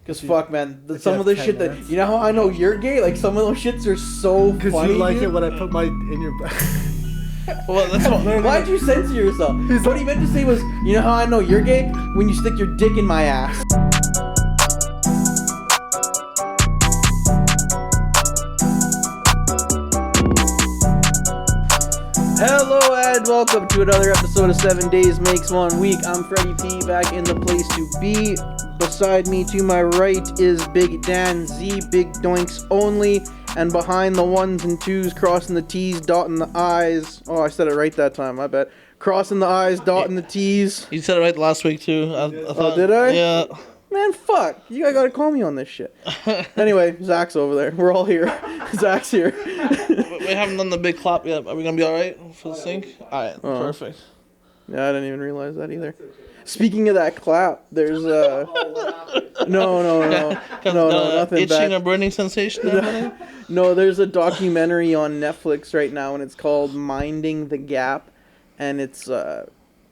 Cause fuck, man, some of the shit that you know how I know you're gay. Like some of those shits are so funny. Cause you like dude. it when I put my in your. Well, that's what. Why'd you censor yourself? What he meant to say was, you know how I know you're gay? When you stick your dick in my ass. Hello and welcome to another episode of 7 Days Makes 1 Week. I'm Freddie P, back in the place to be. Beside me to my right is Big Dan Z, Big Doinks only. And behind the ones and twos, crossing the T's, dotting the I's. Oh, I said it right that time, I bet. Crossing the I's, dotting the T's. You said it right last week too. I thought, did I? Yeah. Man, fuck. You gotta call me on this shit. Anyway, Zach's over there. We're all here. Zach's here. We haven't done the big clap yet. Are we gonna be alright for the sync? Alright, perfect. Yeah, I didn't even realize that either. Speaking of that clap, there's no, nothing itching bad. or burning sensation happening? No, there's a documentary on Netflix right now, and it's called Minding the Gap, and it's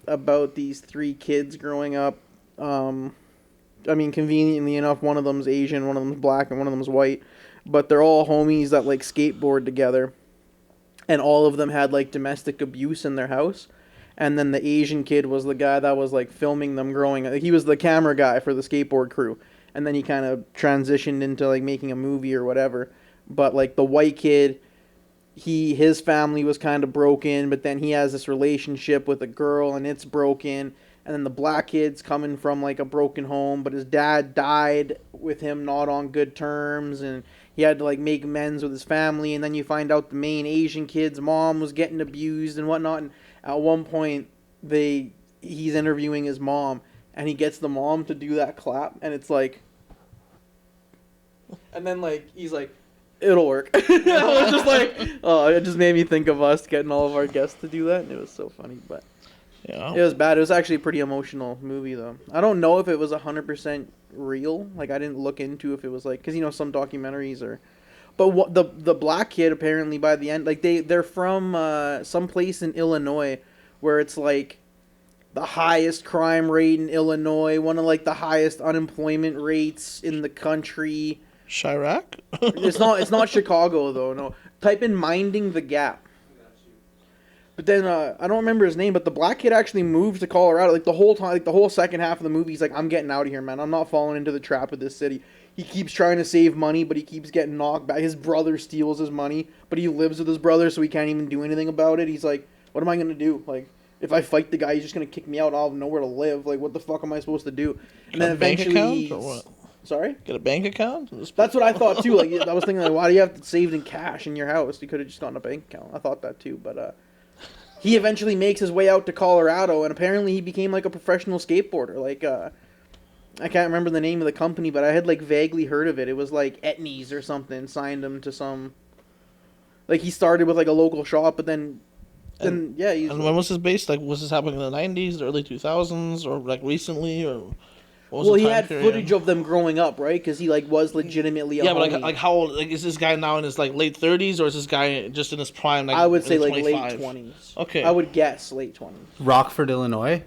about these three kids growing up. I mean, conveniently enough, one of them's Asian, one of them's black, and one of them's white, but they're all homies that like skateboard together, and all of them had like domestic abuse in their house. And then the Asian kid was the guy that was like filming them growing up. He was the camera guy for the skateboard crew. And then he kind of transitioned into like making a movie or whatever. But like the white kid, his family was kind of broken, but then he has this relationship with a girl and it's broken. And then the black kid's coming from like a broken home, but his dad died with him not on good terms, and he had to like make amends with his family. And then you find out the main Asian kid's mom was getting abused and whatnot. And at one point, he's interviewing his mom, and he gets the mom to do that clap, and it's like, and then like he's like, it'll work. I was just like, oh, it just made me think of us getting all of our guests to do that, and it was so funny. But yeah, it was bad. It was actually a pretty emotional movie, though. I don't know if it was 100% real. Like I didn't look into if it was like, because you know some documentaries are. But what the black kid apparently by the end, like they're from some place in Illinois where it's like the highest crime rate in Illinois, one of like the highest unemployment rates in the country. Chirac? It's not Chicago though. No, type in Minding the Gap. But then I don't remember his name, but the black kid actually moved to Colorado. Like the whole time, like the whole second half of the movie, he's like, I'm getting out of here, man. I'm not falling into the trap of this city. He keeps trying to save money, but he keeps getting knocked back. His brother steals his money, but he lives with his brother, so he can't even do anything about it. He's like, what am I going to do? Like, if I fight the guy, he's just going to kick me out. I'll have nowhere to live. Like, what the fuck am I supposed to do? And then eventually... bank account or what? Sorry? Get a bank account? That's what I thought, too. Like, I was thinking, like, why do you have it saved in cash in your house? You could have just gotten a bank account. I thought that, too. But he eventually makes his way out to Colorado, and apparently he became, like, a professional skateboarder. Like, I can't remember the name of the company, but I had, like, vaguely heard of it. It was, like, Etnies or something signed him to some... Like, he started with, like, a local shop, but then yeah, he's... And when was this based? Like, was this happening in the 90s, the early 2000s, or, like, recently, or... Well, he had footage of them growing up, right? Because he, like, was legitimately a homie. But, like, how old... Like, is this guy now in his, like, late 30s, or is this guy just in his prime, like, I would say, like, 25? late 20s. Okay. I would guess late 20s. Rockford, Illinois.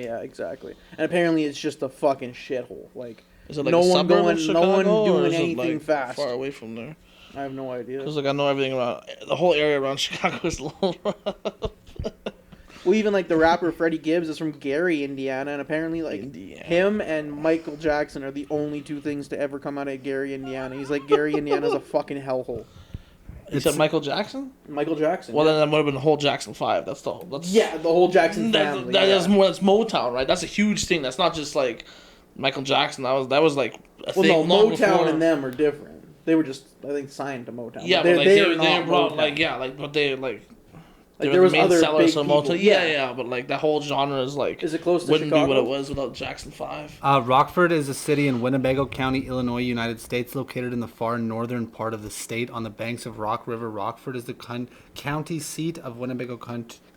Yeah, exactly. And apparently it's just a fucking shithole. Like, is it like no a one suburb going, of Chicago, no one or doing is it, anything like, fast. far away from there? I have no idea. Because, like, I know everything around... The whole area around Chicago is a little rough. Well, even, like, the rapper Freddie Gibbs is from Gary, Indiana, and apparently, like, him and Michael Jackson are the only two things to ever come out of Gary, Indiana. He's like, Gary, Indiana's a fucking hellhole. You said Michael Jackson? Michael Jackson. Well, then that would have been the whole Jackson 5. That's the whole Jackson family. That's Motown, right? That's a huge thing. That's not just, like, Michael Jackson. That was like, a thing long Motown before. And them are different. They were just, I think, signed to Motown. Yeah, but like, they brought, Motown. like, yeah, like, but they, like... Like, they there were was the main other sellers big of people. Motown. Yeah, but, like, that whole genre is, like... Is it close to wouldn't Chicago? be what it was without Jackson 5. Rockford is a city in Winnebago County, Illinois, United States, located in the far northern part of the state on the banks of Rock River. Rockford is the county seat of Winnebago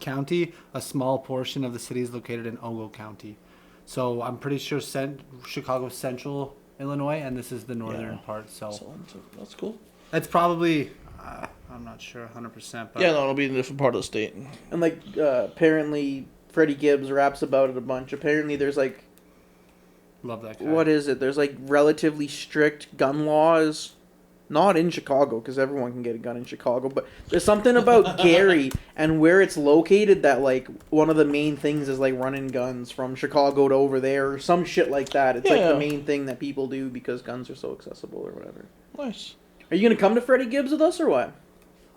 County. A small portion of the city is located in Ogle County. So I'm pretty sure Chicago's central Illinois, and this is the northern part. So that's cool. It's probably... I'm not sure 100%. But yeah, no, it'll be in a different part of the state. And, like, apparently Freddie Gibbs raps about it a bunch. Apparently there's, like, Love that guy. what is it? There's like relatively strict gun laws. Not in Chicago, because everyone can get a gun in Chicago, but there's something about Gary and where it's located that, like, one of the main things is, like, running guns from Chicago to over there, or some shit like that. It's, like, the main thing that people do because guns are so accessible or whatever. Nice. Are you going to come to Freddie Gibbs with us, or what?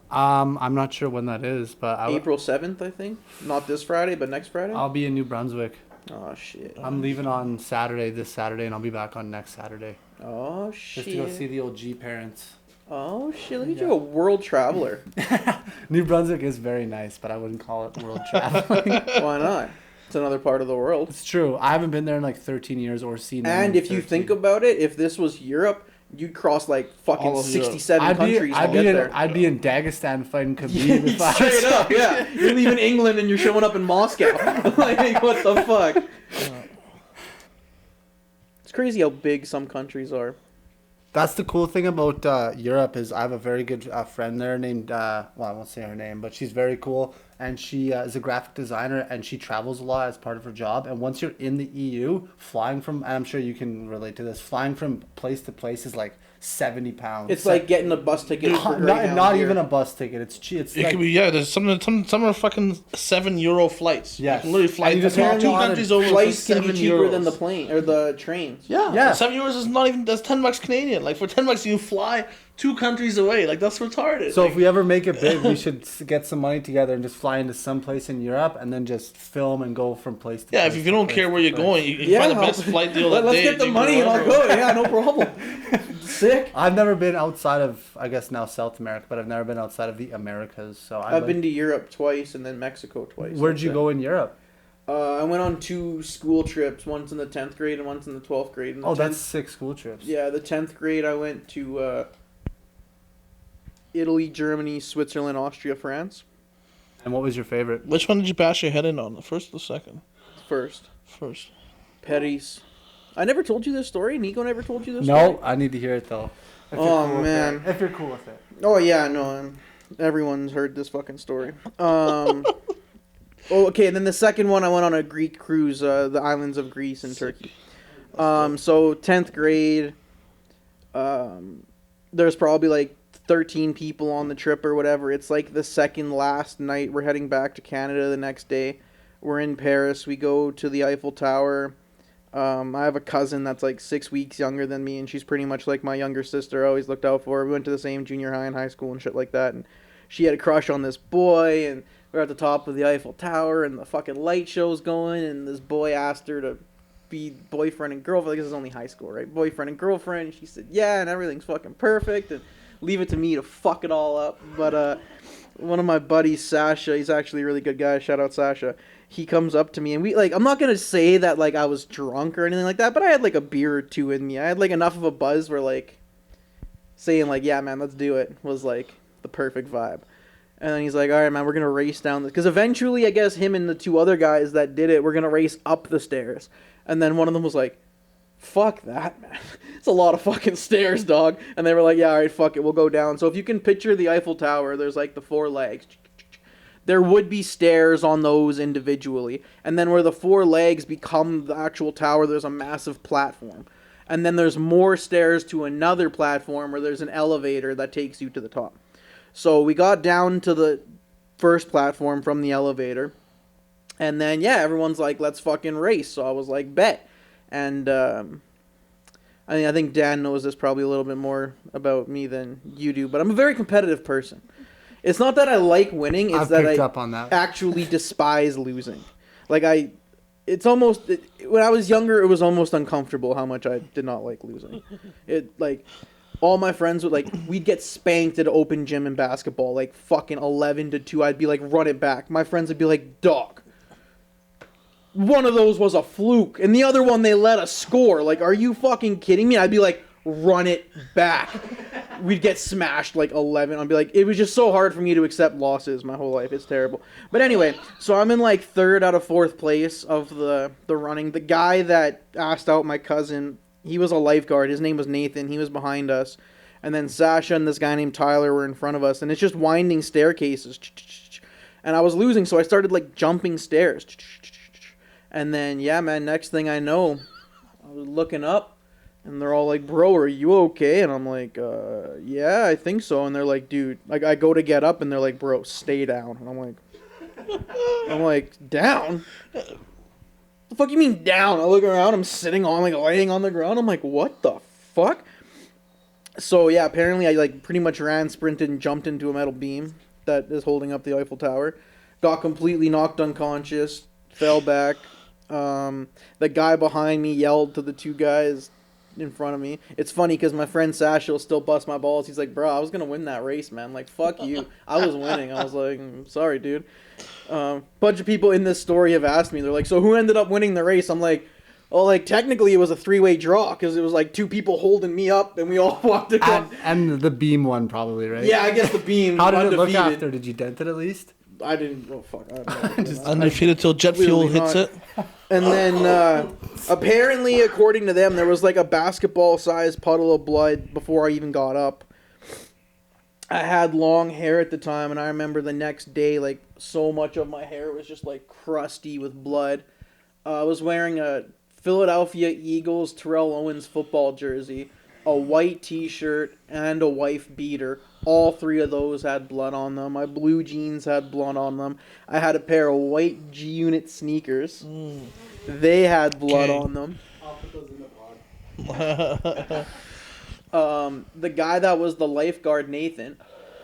I'm not sure when that is, but April 7th, I think. Not this Friday, but next Friday? I'll be in New Brunswick. Oh, shit. I'm leaving on this Saturday, and I'll be back on next Saturday. Oh, shit. Just to go see the old G parents. Oh, shit. Look at you, a world traveler. New Brunswick is very nice, but I wouldn't call it world traveling. Why not? It's another part of the world. It's true. I haven't been there in like 13 years or seen it. And if you think about it, if this was Europe, you'd cross like fucking All of Europe. 67 countries to get there. I'd be in Dagestan fighting Khabib. If I Straight up, yeah. You're leaving England and you're showing up in Moscow. Like, what the fuck? It's crazy how big some countries are. That's the cool thing about Europe is I have a very good friend there named, well, I won't say her name, but she's very cool. And she is a graphic designer and she travels a lot as part of her job. And once you're in the EU, flying from, and I'm sure you can relate to this, flying from place to place is like 70 pounds. It's like getting a bus ticket. Not even a bus ticket. It's cheap. It's It like, could be, yeah, there's some are fucking €7 flights. Yes. You can literally fly And you just from have two to- countries over Flights for can be €7. cheaper than the plane or the trains. Yeah, Yeah. €7 is not even, that's $10 Canadian. Like, for $10 you fly 2 countries away. Like, that's retarded. So like, if we ever make it big, we should get some money together and just fly into some place in Europe and then just film and go from place to place. yeah, if you don't care where you're going, you can find the best flight deal that Let's day. get the you money and I'll wherever. go. Yeah, no problem. Sick. I've never been outside of, I guess now South America, but I've never been outside of the Americas. So I've been to Europe twice and then Mexico twice. Where'd you go in Europe? I went on 2 school trips, once in the 10th grade and once in the 12th grade. In the 10th, That's 6 school trips. Yeah, the 10th grade I went to Italy, Germany, Switzerland, Austria, France. And what was your favorite? Which one did you bash your head in on? The first or the second? First. First. Paris. I never told you this story. Nico never told you this story. No, I need to hear it though. If Oh, you're cool with man. it. If you're cool with it. Oh yeah, no. Everyone's heard this fucking story. Oh, okay. And then the second one, I went on a Greek cruise, the islands of Greece and Turkey. So 10th grade. There's probably like 13 people on the trip or whatever. It's like the second last night. We're heading back to Canada the next day. We're in Paris. We go to the Eiffel Tower. I have a cousin that's like 6 weeks younger than me, and she's pretty much like my younger sister. I always looked out for her. We went to the same junior high and high school and shit like that, and she had a crush on this boy, and we're at the top of the Eiffel Tower, and the fucking light show's going, and this boy asked her to be boyfriend and girlfriend. Like, this is only high school, right? Boyfriend and girlfriend. And she said, yeah, and everything's fucking perfect, and leave it to me to fuck it all up. But one of my buddies, Sasha, he's actually a really good guy. Shout out Sasha. He comes up to me, and we, like, I'm not going to say that, like, I was drunk or anything like that, but I had, like, a beer or two in me. I had, like, enough of a buzz where, like, saying, like, yeah, man, let's do it was, like, the perfect vibe. And then he's like, all right, man, we're going to race down this. Because eventually, I guess, him and the 2 other guys that did it, we're going to race up the stairs. And then one of them was like, fuck that, man. It's a lot of fucking stairs, dog. And they were like, yeah, all right, fuck it, we'll go down. So if you can picture the Eiffel Tower, there's, like, the 4 legs. There would be stairs on those individually. And then where the 4 legs become the actual tower, there's a massive platform. And then there's more stairs to another platform where there's an elevator that takes you to the top. So we got down to the first platform from the elevator. And then, yeah, everyone's like, let's fucking race. So I was like, bet. And I think Dan knows this probably a little bit more about me than you do. But I'm a very competitive person. It's not that I like winning, it's I've that picked I up on that. actually despise losing. Like, when I was younger, it was almost uncomfortable how much I did not like losing. All my friends would, like, we'd get spanked at open gym in basketball, like, fucking 11-2. I'd be like, run it back. My friends would be like, dog. One of those was a fluke, and the other one they let us score. Like, are you fucking kidding me? I'd be like, run it back. We'd get smashed like 11. I'd be like, it was just so hard for me to accept losses my whole life. It's terrible. But anyway, so I'm in like 3rd out of 4th place of the running. The guy that asked out my cousin, he was a lifeguard. His name was Nathan. He was behind us. And then Sasha and this guy named Tyler were in front of us. And it's just winding staircases. And I was losing, so I started like jumping stairs. And then, yeah, man, next thing I know, I was looking up, and they're all like, "Bro, are you okay?" And I'm like, "Yeah, I think so." And they're like, "Dude," like I go to get up, and they're like, "Bro, stay down." And I'm like, "Down? The fuck you mean down?" I look around, I'm sitting on like laying on the ground. I'm like, "What the fuck?" So yeah, apparently I like pretty much ran, sprinted, and jumped into a metal beam that is holding up the Eiffel Tower. Got completely knocked unconscious, fell back. The guy behind me yelled to the two guys in front of me. It's funny because my friend Sash will still bust my balls. He's like, "Bro, I was gonna win that race, man. Like, fuck you. I was winning." I was like, "Sorry, dude." Bunch of people in this story have asked me. They're like, "So who ended up winning the race?" I'm like, "Oh, like technically it was a three-way draw because it was like two people holding me up and we all walked across." And the beam one probably, right? Yeah, I guess the beam. How did it look undefeated. after? Did you dent it at least? I didn't. Oh fuck! I don't know. Just Undefeated till jet fuel Clearly hits not. it. And then apparently, according to them, there was like a basketball-sized puddle of blood before I even got up. I had long hair at the time, and I remember the next day, like so much of my hair was just like crusty with blood. I was wearing a Philadelphia Eagles Terrell Owens football jersey, a white T-shirt, and a wife beater. All three of those had blood on them. My blue jeans had blood on them. I had a pair of white G-Unit sneakers. They had blood Okay. on them. I'll put those in the pod. The guy that was the lifeguard, Nathan,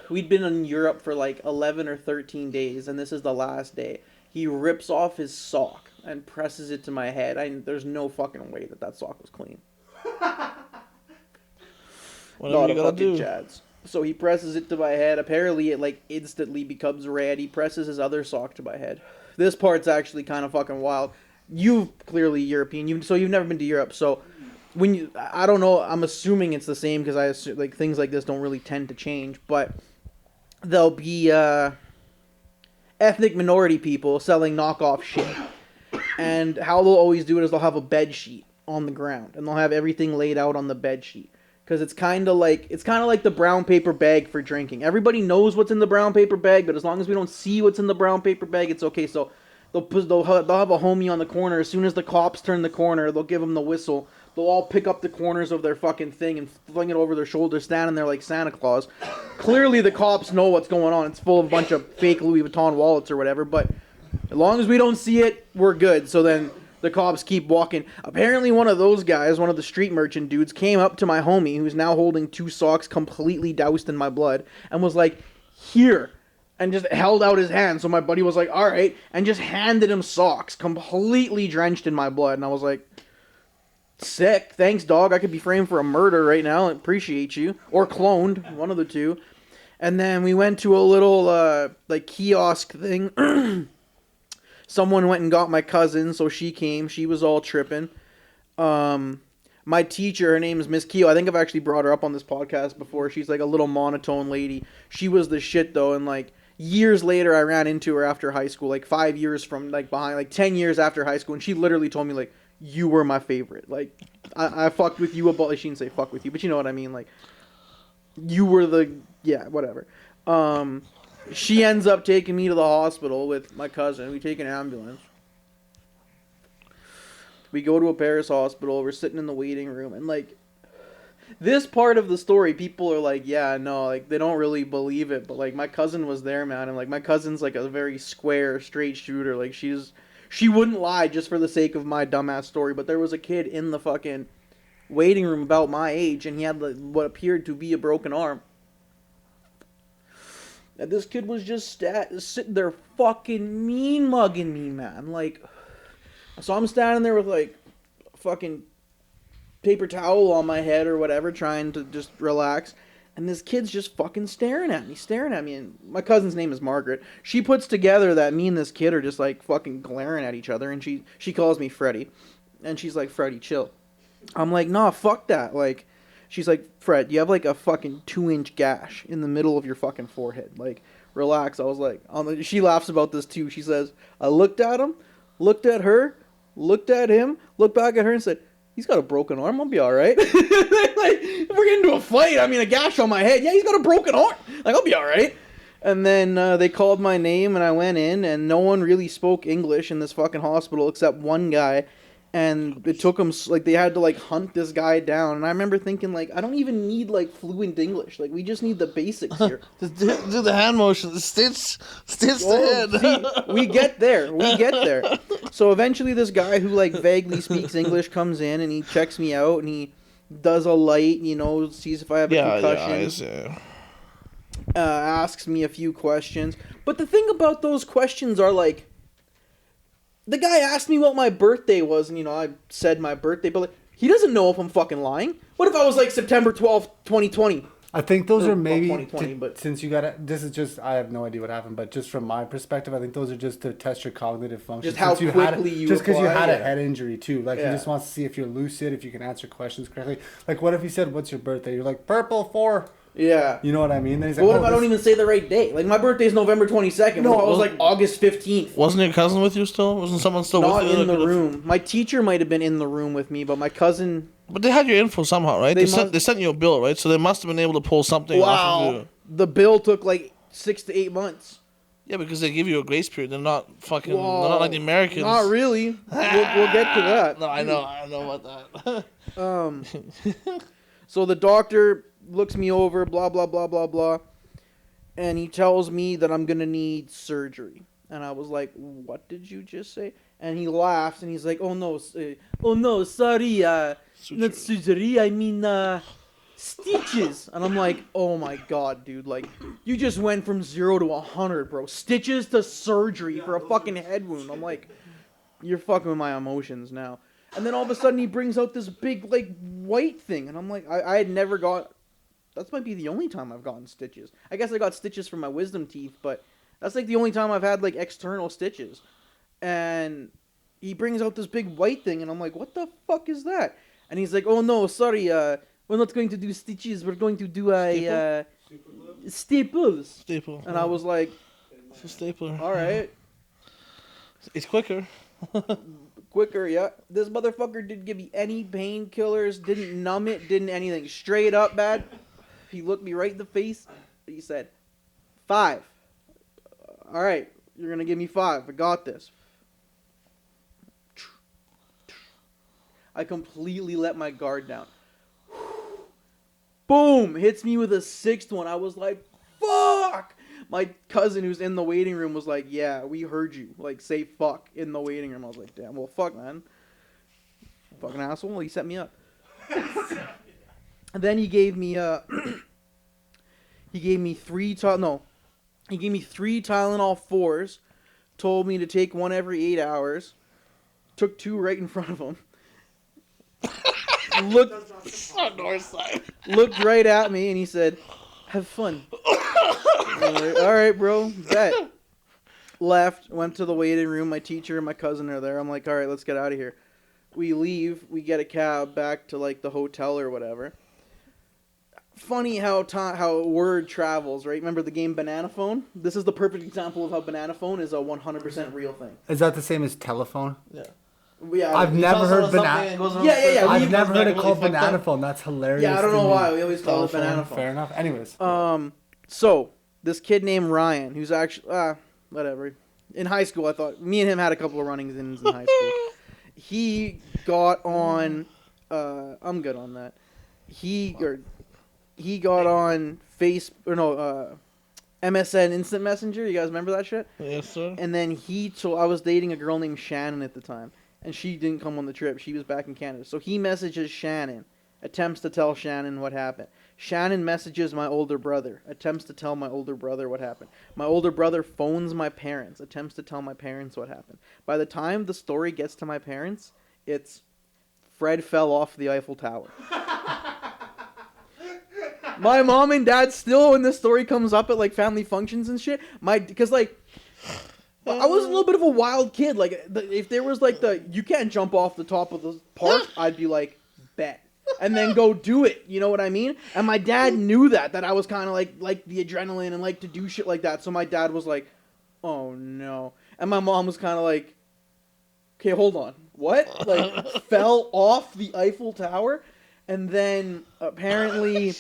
we'd been in Europe for like 11 or 13 days, and this is the last day. He rips off his sock and presses it to my head. There's no fucking way that sock was clean. Whatever Not you a gotta fucking do. Chads. So he presses it to my head. Apparently, it like instantly becomes red. He presses his other sock to my head. This part's actually kind of fucking wild. You've clearly European. You've never been to Europe. So when you, I don't know. I'm assuming it's the same because I assume, like things like this don't really tend to change. But there'll be ethnic minority people selling knockoff shit, and how they'll always do it is they'll have a bed sheet on the ground, and they'll have everything laid out on the bed sheet. Because it's kind of like the brown paper bag for drinking. Everybody knows what's in the brown paper bag, but as long as we don't see what's in the brown paper bag, it's okay. So they'll have a homie on the corner. As soon as the cops turn the corner, they'll give them the whistle. They'll all pick up the corners of their fucking thing and fling it over their shoulders, standing there like Santa Claus. Clearly, the cops know what's going on. It's full of a bunch of fake Louis Vuitton wallets or whatever. But as long as we don't see it, we're good. So then the cops keep walking. Apparently one of those guys, one of the street merchant dudes, came up to my homie, who's now holding two socks completely doused in my blood, and was like, "Here," and just held out his hand. So my buddy was like, "All right," and just handed him socks completely drenched in my blood. And I was like, "Sick. Thanks, dog. I could be framed for a murder right now. I appreciate you." Or cloned, one of the two. And then we went to a little like kiosk thing. Someone went and got my cousin, so she came. She was all tripping. My teacher, her name is Miss Keo. I think I've actually brought her up on this podcast before. She's like a little monotone lady. She was the shit, though. And like years later, I ran into her after high school, like 5 years from like behind, like 10 years after high school. And she literally told me, like, "You were my favorite. Like, I fucked with you about," she didn't say fuck with you, but you know what I mean. Like, you were yeah, whatever. She ends up taking me to the hospital with my cousin. We take an ambulance. We go to a Paris hospital. We're sitting in the waiting room. And, like, this part of the story, people are like, yeah, no, like, they don't really believe it. But, like, my cousin was there, man. And, like, my cousin's, like, a very square, straight shooter. Like, she wouldn't lie just for the sake of my dumbass story. But there was a kid in the fucking waiting room about my age. And he had, like, what appeared to be a broken arm. And this kid was just sitting there fucking mean mugging me, man. Like, so I'm standing there with like a fucking paper towel on my head or whatever, trying to just relax. And this kid's just fucking staring at me. And my cousin's name is Margaret. She puts together that me and this kid are just like fucking glaring at each other. And she calls me Freddy. And she's like, "Freddy, chill." I'm like, "Nah, fuck that." Like, she's like, "Fred, you have like a fucking 2-inch gash in the middle of your fucking forehead. Like, relax." I was like, she laughs about this too. She says, "I looked at him, looked at her, looked at him, looked back at her and said, he's got a broken arm. I'll be all right." Like, if we're getting into a fight, I mean, a gash on my head. Yeah, he's got a broken arm. Like, I'll be all right. And then they called my name and I went in, and no one really spoke English in this fucking hospital except one guy. and it took them like they had to like hunt this guy down. And I remember thinking like I don't even need like fluent English. Like we just need the basics here. Just do the hand motion. Stitch the Oh, head. see, we get there. We get there. So eventually, this guy who like vaguely speaks English comes in and he checks me out and he does a light. Sees if I have a concussion. Asks me a few questions. But the thing about those questions are like, the guy asked me what my birthday was, and I said my birthday, but like, he doesn't know if I'm fucking lying. What if I was like September 12th, 2020? I think those are maybe 2020, but since you got this is just I have no idea what happened, but just from my perspective, I think those are just to test your cognitive function. Just how quickly you just because you had a yeah. head injury too, like he Yeah. just wants to see if you're lucid, if you can answer questions correctly. Like what if he said, "What's your birthday?" You're like, "Purple 4." Yeah. You know what I mean? Then he's But like, what if I don't even say the right date? Like my birthday is November 22nd. No, What if I was well- like August 15th? Wasn't your cousin with you still? Wasn't someone still Not with you? in the room. My teacher might have been in the room with me, but my cousin. But they had your info somehow, right? They They sent you a bill, right? So they must have been able to pull something off of you. The bill took like 6 to 8 months. Yeah, because they give you a grace period. They're not fucking. Whoa. They're not like the Americans. Not really. We'll get to that. No, I know about that. So the doctor looks me over, blah, blah, blah, blah, blah. And he tells me that I'm going to need surgery. And I was like, what did you just say? And he laughs and he's like, oh no, sorry, not surgery, I mean, stitches. And I'm like, oh my god, dude, like, you just went from 0 to 100, bro. Stitches to surgery for a fucking head wound. I'm like, you're fucking with my emotions now. And then all of a sudden he brings out this big, like, white thing. And I'm like, I had never got... That might be the only time I've gotten stitches. I guess I got stitches from my wisdom teeth, but that's, like, the only time I've had, like, external stitches. And he brings out this big white thing, and I'm like, what the fuck is that? And he's like, oh, no, sorry, we're not going to do stitches. We're going to do a... staples. Staple. And I was like, It's a stapler. all right. It's quicker. Quicker, yeah. This motherfucker didn't give me any painkillers, didn't numb it, didn't anything. Straight up, bad. He looked me right in the face. He said, 5. All right, you're going to give me 5. I got this. I completely let my guard down. Boom! Hits me with a 6th one. I was like, fuck! My cousin who's in the waiting room was like, yeah, we heard you. Like, say fuck in the waiting room. I was like, damn, well, fuck, man. Fucking asshole. He set me up. And then he gave me, he gave me 3 Tylenol 4s, told me to take one every 8 hours, took 2 right in front of him, looked right at me, and he said, have fun. Like, all right, bro, bet. Left, went to the waiting room. My teacher and my cousin are there. I'm like, all right, let's get out of here. We leave. We get a cab back to like the hotel or whatever. Funny how word travels, right? Remember the game Banana Phone? This is the perfect example of how Banana Phone is a 100% real thing. Is that the same as telephone? Yeah. Yeah, I've never heard banana. Yeah. I've never heard it called banana phone. That's hilarious. Yeah, I don't to know me. why. We always call it Banana Phone. Fair enough. Anyways. So, this kid named Ryan, who's actually, whatever. In high school, I thought, me and him had a couple of run-ins in high school. He got on, I'm good on that. He got on MSN Instant Messenger. You guys remember that shit? Yes, sir. And then I was dating a girl named Shannon at the time. And she didn't come on the trip. She was back in Canada. So he messages Shannon, attempts to tell Shannon what happened. Shannon messages my older brother, attempts to tell my older brother what happened. My older brother phones my parents, attempts to tell my parents what happened. By the time the story gets to my parents, it's Fred fell off the Eiffel Tower. My mom and dad still, when this story comes up at like family functions and shit, because like, I was a little bit of a wild kid. Like, if there was like you can't jump off the top of the park, I'd be like, bet. And then go do it. You know what I mean? And my dad knew that I was kind of like the adrenaline and like to do shit like that. So my dad was like, oh no. And my mom was kind of like, okay, hold on. What? Like, fell off the Eiffel Tower? And then apparently,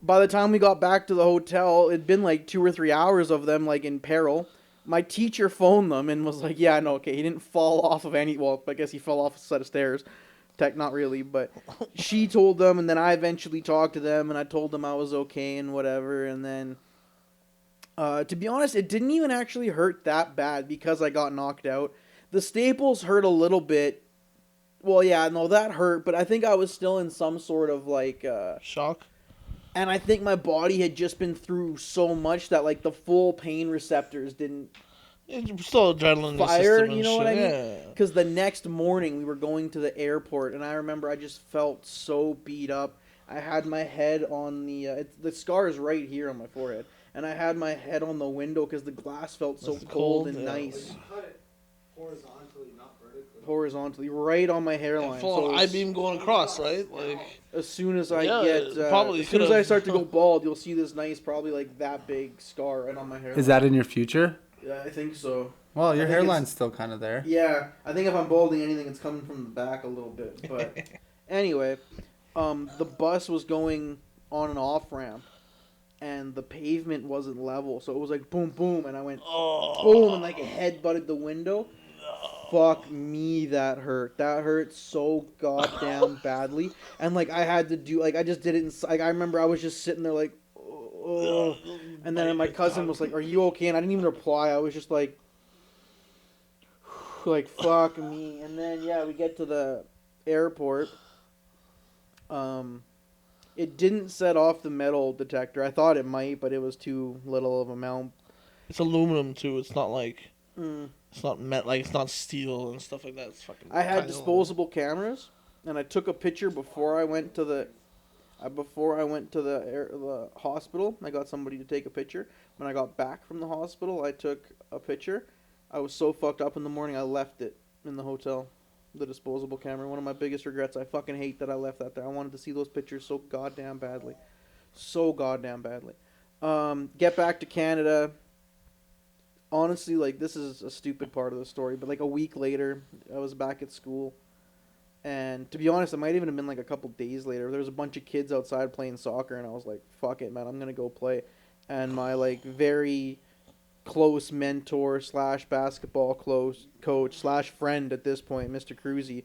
by the time we got back to the hotel, it'd been like 2 or 3 hours of them like in peril. my teacher phoned them and was like, "Yeah, no, okay, he didn't fall off of any. Well, I guess he fell off a set of stairs. Tech, not really, but she told them, and then I eventually talked to them, and I told them I was okay and whatever, and then." To be honest, it didn't even actually hurt that bad because I got knocked out. The staples hurt a little bit. Well, yeah, no, that hurt, but I think I was still in some sort of like Shock. and I think my body had just been through so much that like the full pain receptors didn't It's still adrenaline in your fire, system and you know what I shit, mean? yeah. Because the next morning we were going to the airport, and I remember I just felt so beat up. I had my head on the scar is right here on my forehead, and I had my head on the window because the glass felt so It's cold cold, and yeah. nice. Cut it horizontally, not vertically. Horizontally, right on my hairline. Full So I-beam going across, right? Like, as soon as I Yeah, get, probably as soon as could've- I start to go bald, you'll see this nice, probably like that big scar right on my hairline. Is that in your future? Yeah, I think so. Well, your I think hairline's still kind of there. Yeah, I think if I'm balding anything, it's coming from the back a little bit. But anyway, the bus was going on an off ramp, and the pavement wasn't level, so it was like boom, boom, and I went boom, and like a head butted the window. Fuck me, that hurt. That hurt so goddamn badly, and like I had to do, like I just did it. Like I remember I was just sitting there like, oh, and then my cousin was like, "Are you okay?" And I didn't even reply. I was just like fuck me. And then yeah, we get to the airport. It didn't set off the metal detector. I thought it might, but it was too little of amount. it's aluminum too. It's not like Mm. it's not like it's not steel and stuff like that. It's fucking. I had tiny disposable cameras, and I took a picture before I went to the the hospital. I got somebody to take a picture. When I got back from the hospital, I took a picture. I was so fucked up in the morning, I left it in the hotel. The disposable camera. One of my biggest regrets. I fucking hate that I left that there. I wanted to see those pictures so goddamn badly. So goddamn badly. Get back to Canada. Honestly, like, this is a stupid part of the story, but like a week later, I was back at school. And to be honest, it might even have been like a couple days later. There was a bunch of kids outside playing soccer, and I was like, fuck it, man, I'm going to go play. And my, like, very close mentor slash basketball coach slash friend at this point, Mr. Cruzy,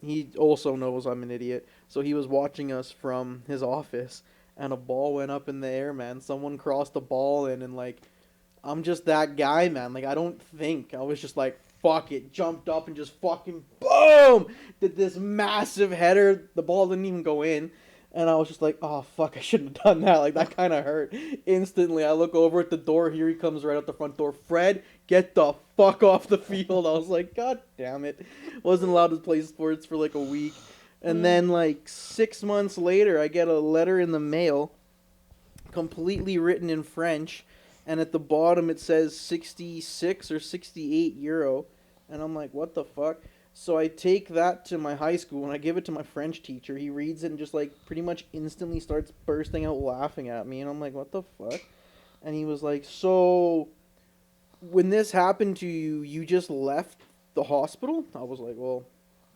he also knows I'm an idiot. So he was watching us from his office, and a ball went up in the air, man. Someone crossed the ball in, and, like, I'm just that guy, man. Like, I don't think. I was just like, fuck it. Jumped up and just fucking boom! Did this massive header. The ball didn't even go in. And I was just like, oh, fuck, I shouldn't have done that. Like, that kind of hurt. Instantly, I look over at the door. Here he comes right out the front door. Fred, get the fuck off the field. I was like, God damn it. Wasn't allowed to play sports for like a week. And then, like, 6 months later, I get a letter in the mail, completely written in French. And at the bottom it says 66 or 68 euro. And I'm like, what the fuck? So I take that to my high school and I give it to my French teacher. He reads it and just like pretty much instantly starts bursting out laughing at me. And I'm like, what the fuck? And he was like, so when this happened to you, you just left the hospital? I was like, well,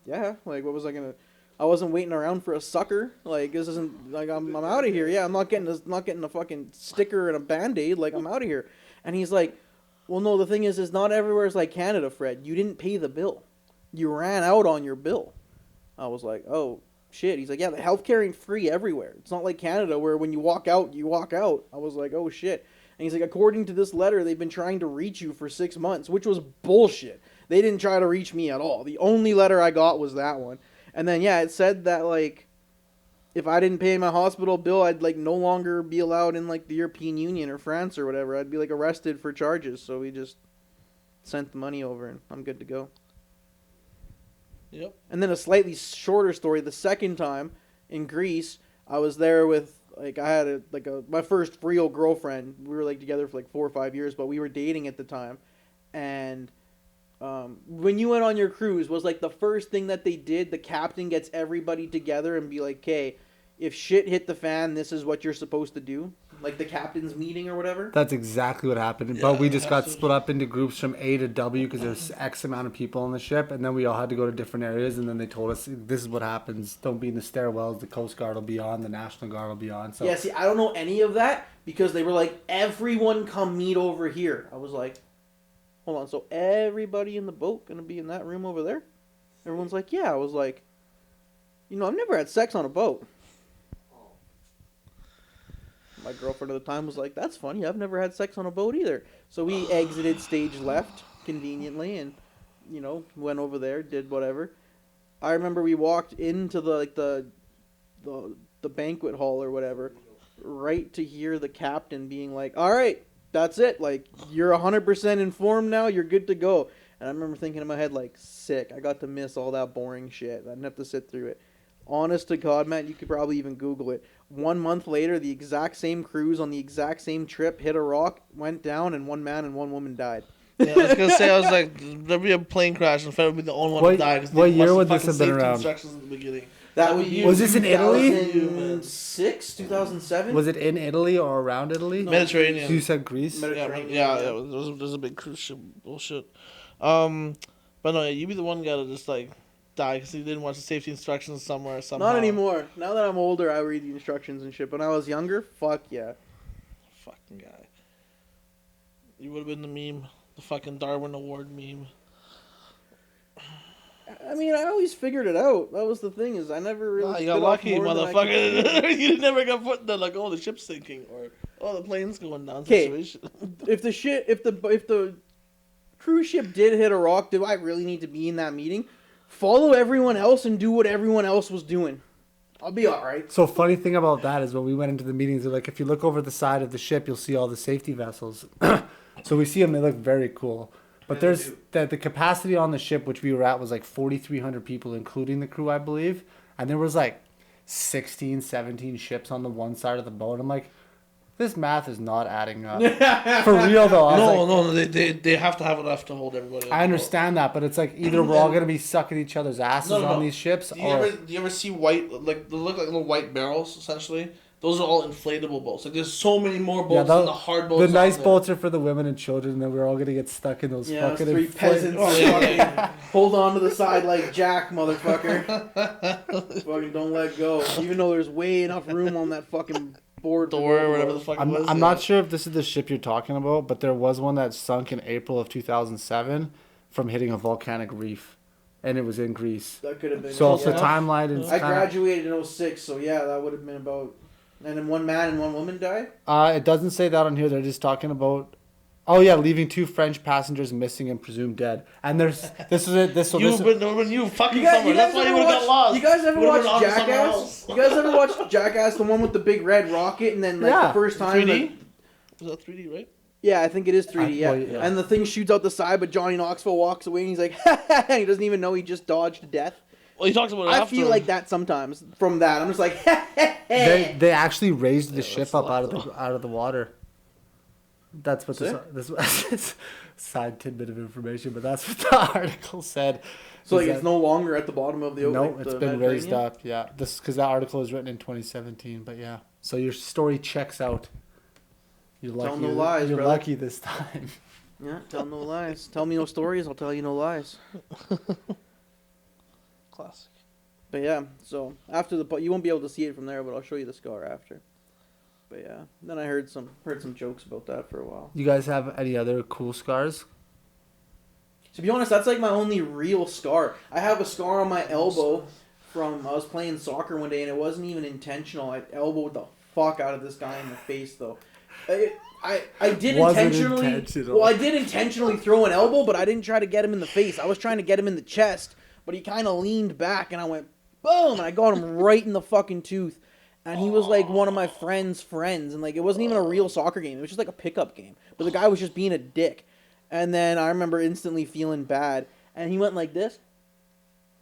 yeah. Like, what was I going to... I wasn't waiting around for a sucker. Like, this isn't like I'm out of here. Yeah, I'm not getting a fucking sticker and a Band-Aid. Like, I'm out of here. And he's like, well, no, the thing is not everywhere is like Canada, Fred. You didn't pay the bill. You ran out on your bill. I was like, oh shit. He's like, yeah, the healthcare ain't free everywhere. It's not like Canada where when you walk out, you walk out. I was like, oh shit. And he's like, according to this letter, they've been trying to reach you for 6 months, which was bullshit. They didn't try to reach me at all. The only letter I got was that one. And then, yeah, it said that, like, if I didn't pay my hospital bill, I'd, like, no longer be allowed in, like, the European Union or France or whatever. I'd be, like, arrested for charges. So we just sent the money over, and I'm good to go. Yep. And then a slightly shorter story. The second time in Greece, I was there with, like, I had, my first real girlfriend. We were, like, together for, like, 4 or 5 years, but we were dating at the time. And... when you went on your cruise, was like the first thing that they did, the captain gets everybody together and be like, okay, if shit hit the fan, this is what you're supposed to do? Like the captain's meeting or whatever? That's exactly what happened. But we just got split up into groups from A to W because there's X amount of people on the ship. And then we all had to go to different areas. And then they told us, this is what happens. Don't be in the stairwells. The Coast Guard will be on. The National Guard will be on. So yeah, see, I don't know any of that because they were like, everyone come meet over here. I was like, hold on. So everybody in the boat gonna be in that room over there? Everyone's like, yeah. I was like, I've never had sex on a boat. My girlfriend at the time was like, that's funny. I've never had sex on a boat either. So we exited stage left conveniently and, went over there, did whatever. I remember we walked into the banquet hall or whatever, right to hear the captain being like, all right, that's it. Like, you're 100% informed now. You're good to go. And I remember thinking in my head, like, sick. I got to miss all that boring shit. I didn't have to sit through it. Honest to God, man, you could probably even Google it. 1 month later, the exact same cruise on the exact same trip hit a rock, went down, and one man and one woman died. Yeah, I was gonna say, I was like, there'd be a plane crash and Fed would be the only one to die. What year would this have been around? Instructions in the beginning. That would be Was this in Italy? 2006, 2007? Was it in Italy or around Italy? No. Mediterranean. You said Greece? Mediterranean. Yeah. There's a big cruise ship bullshit. But no, yeah, you'd be the one guy to just like die because he didn't watch the safety instructions somewhere. Somehow. Not anymore. Now that I'm older, I read the instructions and shit. When I was younger, fuck yeah. Fucking guy. You would have been the meme, the fucking Darwin Award meme. I mean, I always figured it out. That was the thing, is I never really. Nah, you got bit off lucky, more than I motherfucker. You never got put in the like, oh, the ship's sinking or oh, the plane's going down 'Kay. situation. If the cruise ship did hit a rock, do I really need to be in that meeting? Follow everyone else and do what everyone else was doing. I'll be all right. So funny thing about that is when we went into the meetings, they're like, if you look over the side of the ship, you'll see all the safety vessels. So we see them; they look very cool. But there's the capacity on the ship, which we were at, was like 4,300 people, including the crew, I believe. And there was like 16, 17 ships on the one side of the boat. I'm like, this math is not adding up. For real, though. No, they have to have enough to hold everybody. I understand that, but it's like either we're all going to be sucking each other's asses on these ships. Do you ever see white, like, they look like little white barrels, essentially? Those are all inflatable boats. Like, there's so many more boats than the hard boats. The nice boats are for the women and children, and then we're all going to get stuck in those fucking... three peasants. Hold on to the side like Jack, motherfucker. Fucking don't let go. Even though there's way enough room on that fucking board. Door or whatever the fuck it was. I'm not sure if this is the ship you're talking about, but there was one that sunk in April of 2007 from hitting a volcanic reef, and it was in Greece. That could have been. So if the timeline is... I graduated in 06, so yeah, that would have been about... And then one man and one woman died? It doesn't say that on here. They're just talking about... Oh, yeah, leaving 2 French passengers missing and presumed dead. And there's... This is it. When you fucking somewhere. That's why you would have got lost. You guys ever watch Jackass? You guys ever watch Jackass, the one with the big red rocket, and then the first time... 3D? Was that 3D, right? Yeah, I think it is 3D, yeah. And the thing shoots out the side, but Johnny Knoxville walks away, and he's like, and he doesn't even know he just dodged death. Well, he talks about it I after. feel like that sometimes from that. I'm just like, they actually raised the ship up out of the water. That's what this side tidbit of information, but that's what the article said. So like it's no longer at the bottom of the ocean. No, it's been raised up. Yeah, this because that article was written in 2017. But yeah, so your story checks out. You're lucky. Tell no lies, You're brother. lucky this time. Yeah, tell no lies. Tell me no stories. I'll tell you no lies. Classic. But yeah, so after you won't be able to see it from there, but I'll show you the scar after. But yeah, then I heard some jokes about that for a while. You guys have any other cool scars? To be honest, that's like my only real scar. I have a scar on my elbow from I was playing soccer one day, and it wasn't even intentional. I elbowed the fuck out of this guy in the face, though. I did intentionally. Well, I did intentionally throw an elbow, but I didn't try to get him in the face. I was trying to get him in the chest, but he kind of leaned back, and I went boom, and I got him right in the fucking tooth. And he was like one of my friends, and like it wasn't even a real soccer game. It was just like a pickup game. But the guy was just being a dick. And then I remember instantly feeling bad, and he went like this,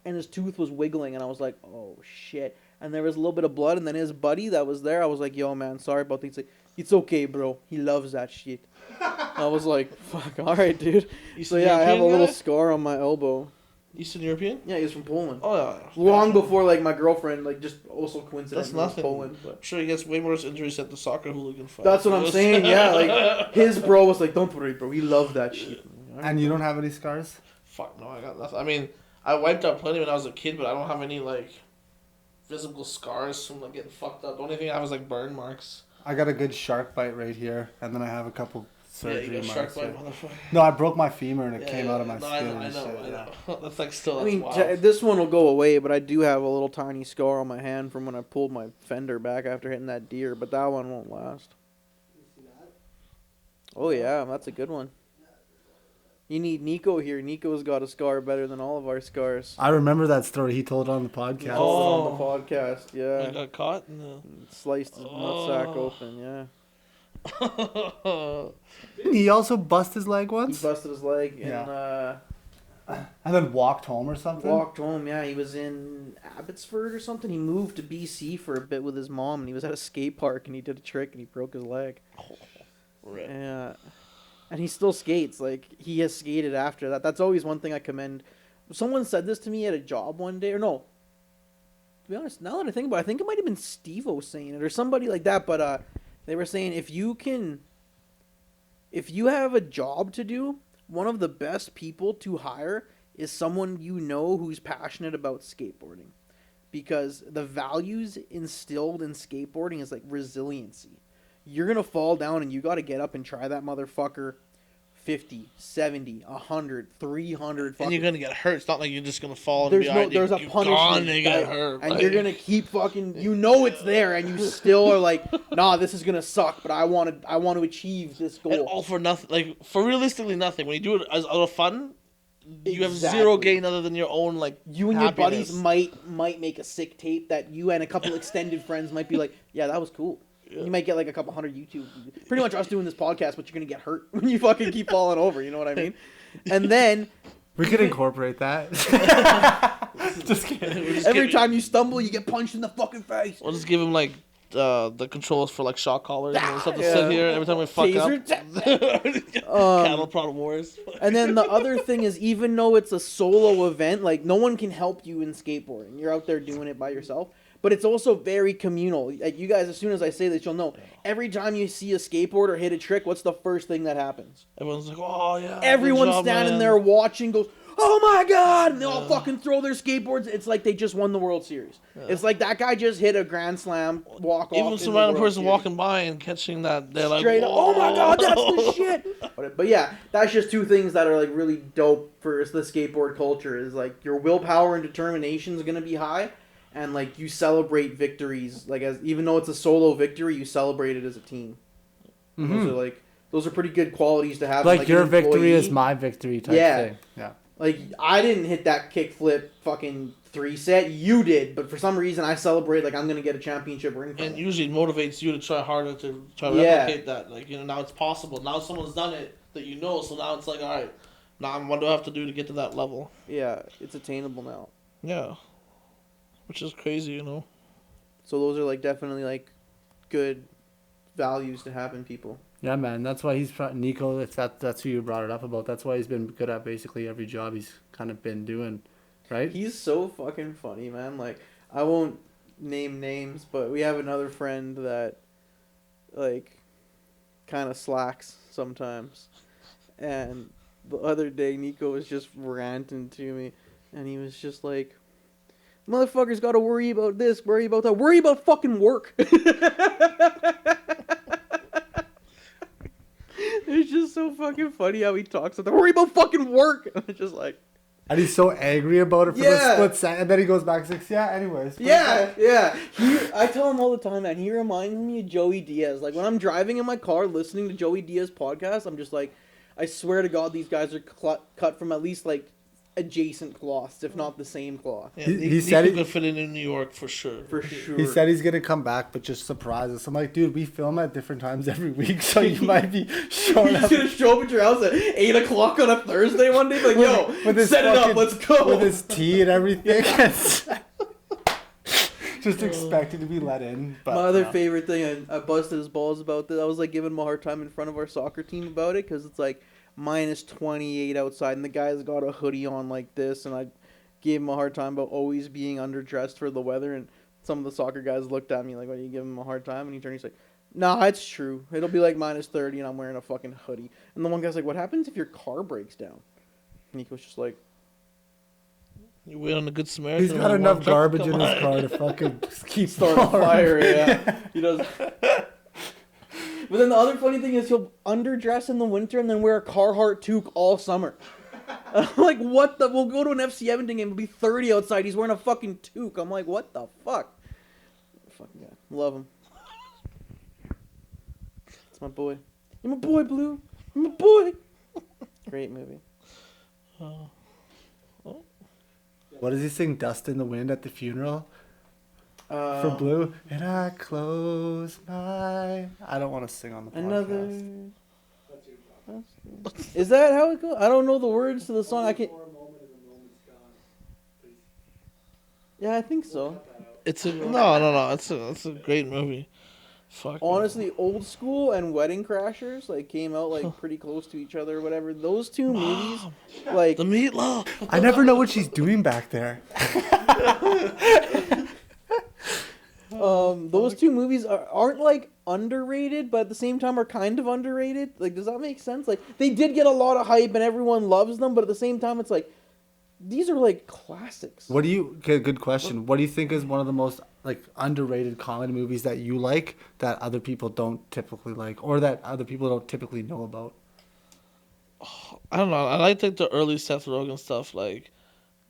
and his tooth was wiggling, and I was like, oh shit. And there was a little bit of blood, and then his buddy that was there, I was like, yo man, sorry about things. Like, it's okay, bro. He loves that shit. I was like, fuck, all right, dude. So yeah, I have a little scar on my elbow. Eastern European? Yeah, he's from Poland. Oh yeah. Long before like my girlfriend, like just also coincidentally. That's nothing. Poland. But. I'm sure he gets way worse injuries at the soccer hooligan fight. That's what I'm saying. Yeah, like his bro was like, don't worry, bro. We love that shit. And you don't have any scars? Fuck no, I got nothing. I mean, I wiped out plenty when I was a kid, but I don't have any like visible scars from like getting fucked up. The only thing I have is like burn marks. I got a good shark bite right here, and then I have a couple surgery you got struck marks. by a Yeah. motherfucker. No, I broke my femur and it came out of my No, skin. I and know, shit, I yeah. know. That's like still. I That's mean, wild. this one will go away, but I do have a little tiny scar on my hand from when I pulled my fender back after hitting that deer, but that one won't last. Oh yeah, that's a good one. You need Nico here. Nico's got a scar better than all of our scars. I remember that story. He told it on the podcast. He told it on the podcast, I yeah. got caught. Sliced his nutsack open, yeah. Didn't he also bust his leg He once? busted his leg Yeah. and And then walked home or something? walked home. Yeah, he was in Abbotsford or something. He moved to BC for a bit with his mom, and he was at a skate park, and he did a trick, and he broke his leg. Rip. Yeah, and he still skates. Like, he has skated after that. That's always one thing I commend. Someone said this to me at a job one day, or no. To be honest, now that I think about it, I think it might have been Steve-O saying it or somebody like that. But they were saying if you have a job to do, one of the best people to hire is someone you know who's passionate about skateboarding, because the values instilled in skateboarding is like resiliency. You're going to fall down and you got to get up and try that motherfucker 50, 70, 100, 300 fucking... And you're gonna get hurt. It's not like you're just gonna fall and There's be no, alright. there's a You're punishment, gonna get hurt. and like- you're gonna keep fucking. You know it's there, and you still are like, nah, this is gonna suck, but I want to achieve this and goal. all for nothing. Like for realistically nothing. When you do it as out of fun, you have Exactly. zero gain other than your own like. You and your happiness. buddies might make a sick tape that you and a couple extended friends might be like, yeah, that was cool. You might get like a couple hundred YouTube. Pretty much us doing this podcast, but you're gonna get hurt when you fucking keep falling over. You know what I mean? And then We could incorporate that. Just kidding. every time you stumble, you get punched in the fucking face. We'll just give him like the controls for like shock collars. And we'll just have to Yeah. sit here every time we fuck Taser. up. Cattle prod wars. And then the other thing is, even though it's a solo event, like, no one can help you in skateboarding. You're out there doing it by yourself. But it's also very communal. Like, you guys, as soon as I say this, you'll know. Every time you see a skateboarder hit a trick, what's the first thing that happens? Everyone's like, oh yeah. good Everyone's job, standing man." there watching, goes, oh my god! And they all fucking throw their skateboards. It's like they just won the World Series. It's like that guy just hit a Grand Slam walk off. Even some random person walking by and catching that, they're Straight like, up, oh my god, that's the "Whoa." shit. But yeah, that's just two things that are like really dope for the skateboard culture. Is like your willpower and determination is gonna be high, and like you celebrate victories. Like, as even though it's a solo victory, you celebrate it as a team. Those are pretty good qualities to have. Like as, your an victory employee. is my victory type Yeah. thing. Yeah. Like, I didn't hit that kickflip fucking 3-set. You did, but for some reason I celebrate like I'm gonna get a championship ring. From And it. usually it motivates you to try harder to try to Yeah. replicate that. Like, now it's possible. Now someone's done it that you know, so now it's like, alright, now what do I have to do to get to that level? Yeah, it's attainable now. Yeah. Which is crazy, So those are like definitely like good values to have in people. Yeah, man. That's why he's Nico. If that's who you brought it up about. That's why he's been good at basically every job he's kind of been doing, right? He's so fucking funny, man. Like, I won't name names, but we have another friend that like kind of slacks sometimes. And the other day, Nico was just ranting to me, and he was just like, "Motherfuckers got to worry about this, worry about that, worry about fucking work." It's just so fucking funny how he talks about, worry about fucking work. And it's just like, And he's so angry about it for the Yeah. split second, and then he goes back and says, "Yeah, anyways." yeah. I tell him all the time, man. He reminds me of Joey Diaz. Like, when I'm driving in my car listening to Joey Diaz podcast, I'm just like, I swear to God, these guys are cut from at least like adjacent cloths, if not the same cloth. Yeah, He said Nico it- could fit in New York for sure. For sure. He said he's gonna come back, but just surprise us. I'm like, dude, we film at different times every week, so you might be showing He's up gonna show up at your house at 8 o'clock on a Thursday one day, like, yo, with his set it up, fucking- let's go. with his tea and everything. Just expecting to be let in. But My other no. favorite thing, I busted his balls about this. I was like giving him a hard time in front of our soccer team about it, because it's like minus 28 outside, and the guy's got a hoodie on like this, and I gave him a hard time about always being underdressed for the weather, and some of the soccer guys looked at me like, "What, are you giving him a hard time?" And he turned, he's like, "Nah, it's true. It'll be like minus 30, and I'm wearing a fucking hoodie." And the one guy's like, "What happens if your car breaks down?" And Nico's just like, You wait on the Good Samaritan. He's got and enough walk up, garbage come in his on. car to fucking keep "Start a warm. fire." Yeah, he does. But then the other funny thing is he'll underdress in the winter and then wear a Carhartt toque all summer. I'm like, what the? We'll go to an FC Edmonton game. It'll be 30 outside. He's wearing a fucking toque. I'm like, what the fuck? Fucking guy. Love him. It's my boy. You're my boy, Blue. You're my boy. Great movie. What does he sing? Dust in the Wind at the funeral for Blue. And I close my. I don't want to sing on the podcast. Is that how it goes? I don't know the words to the song. I can't. Yeah, I think so. It's a no. It's a great movie. Fuck. Honestly, Old School and Wedding Crashers like came out like pretty close to each other or whatever. Those two movies, like The Meatloaf. I never know what she's doing back there. those two movies aren't like underrated, but at the same time are kind of underrated. Like, does that make sense? Like, they did get a lot of hype and everyone loves them, but at the same time, it's like these are like classics. What do you? Okay, good question. What do you think is one of the most like underrated comedy movies that you like that other people don't typically like, or that other people don't typically know about? I don't know. I like the early Seth Rogen stuff, like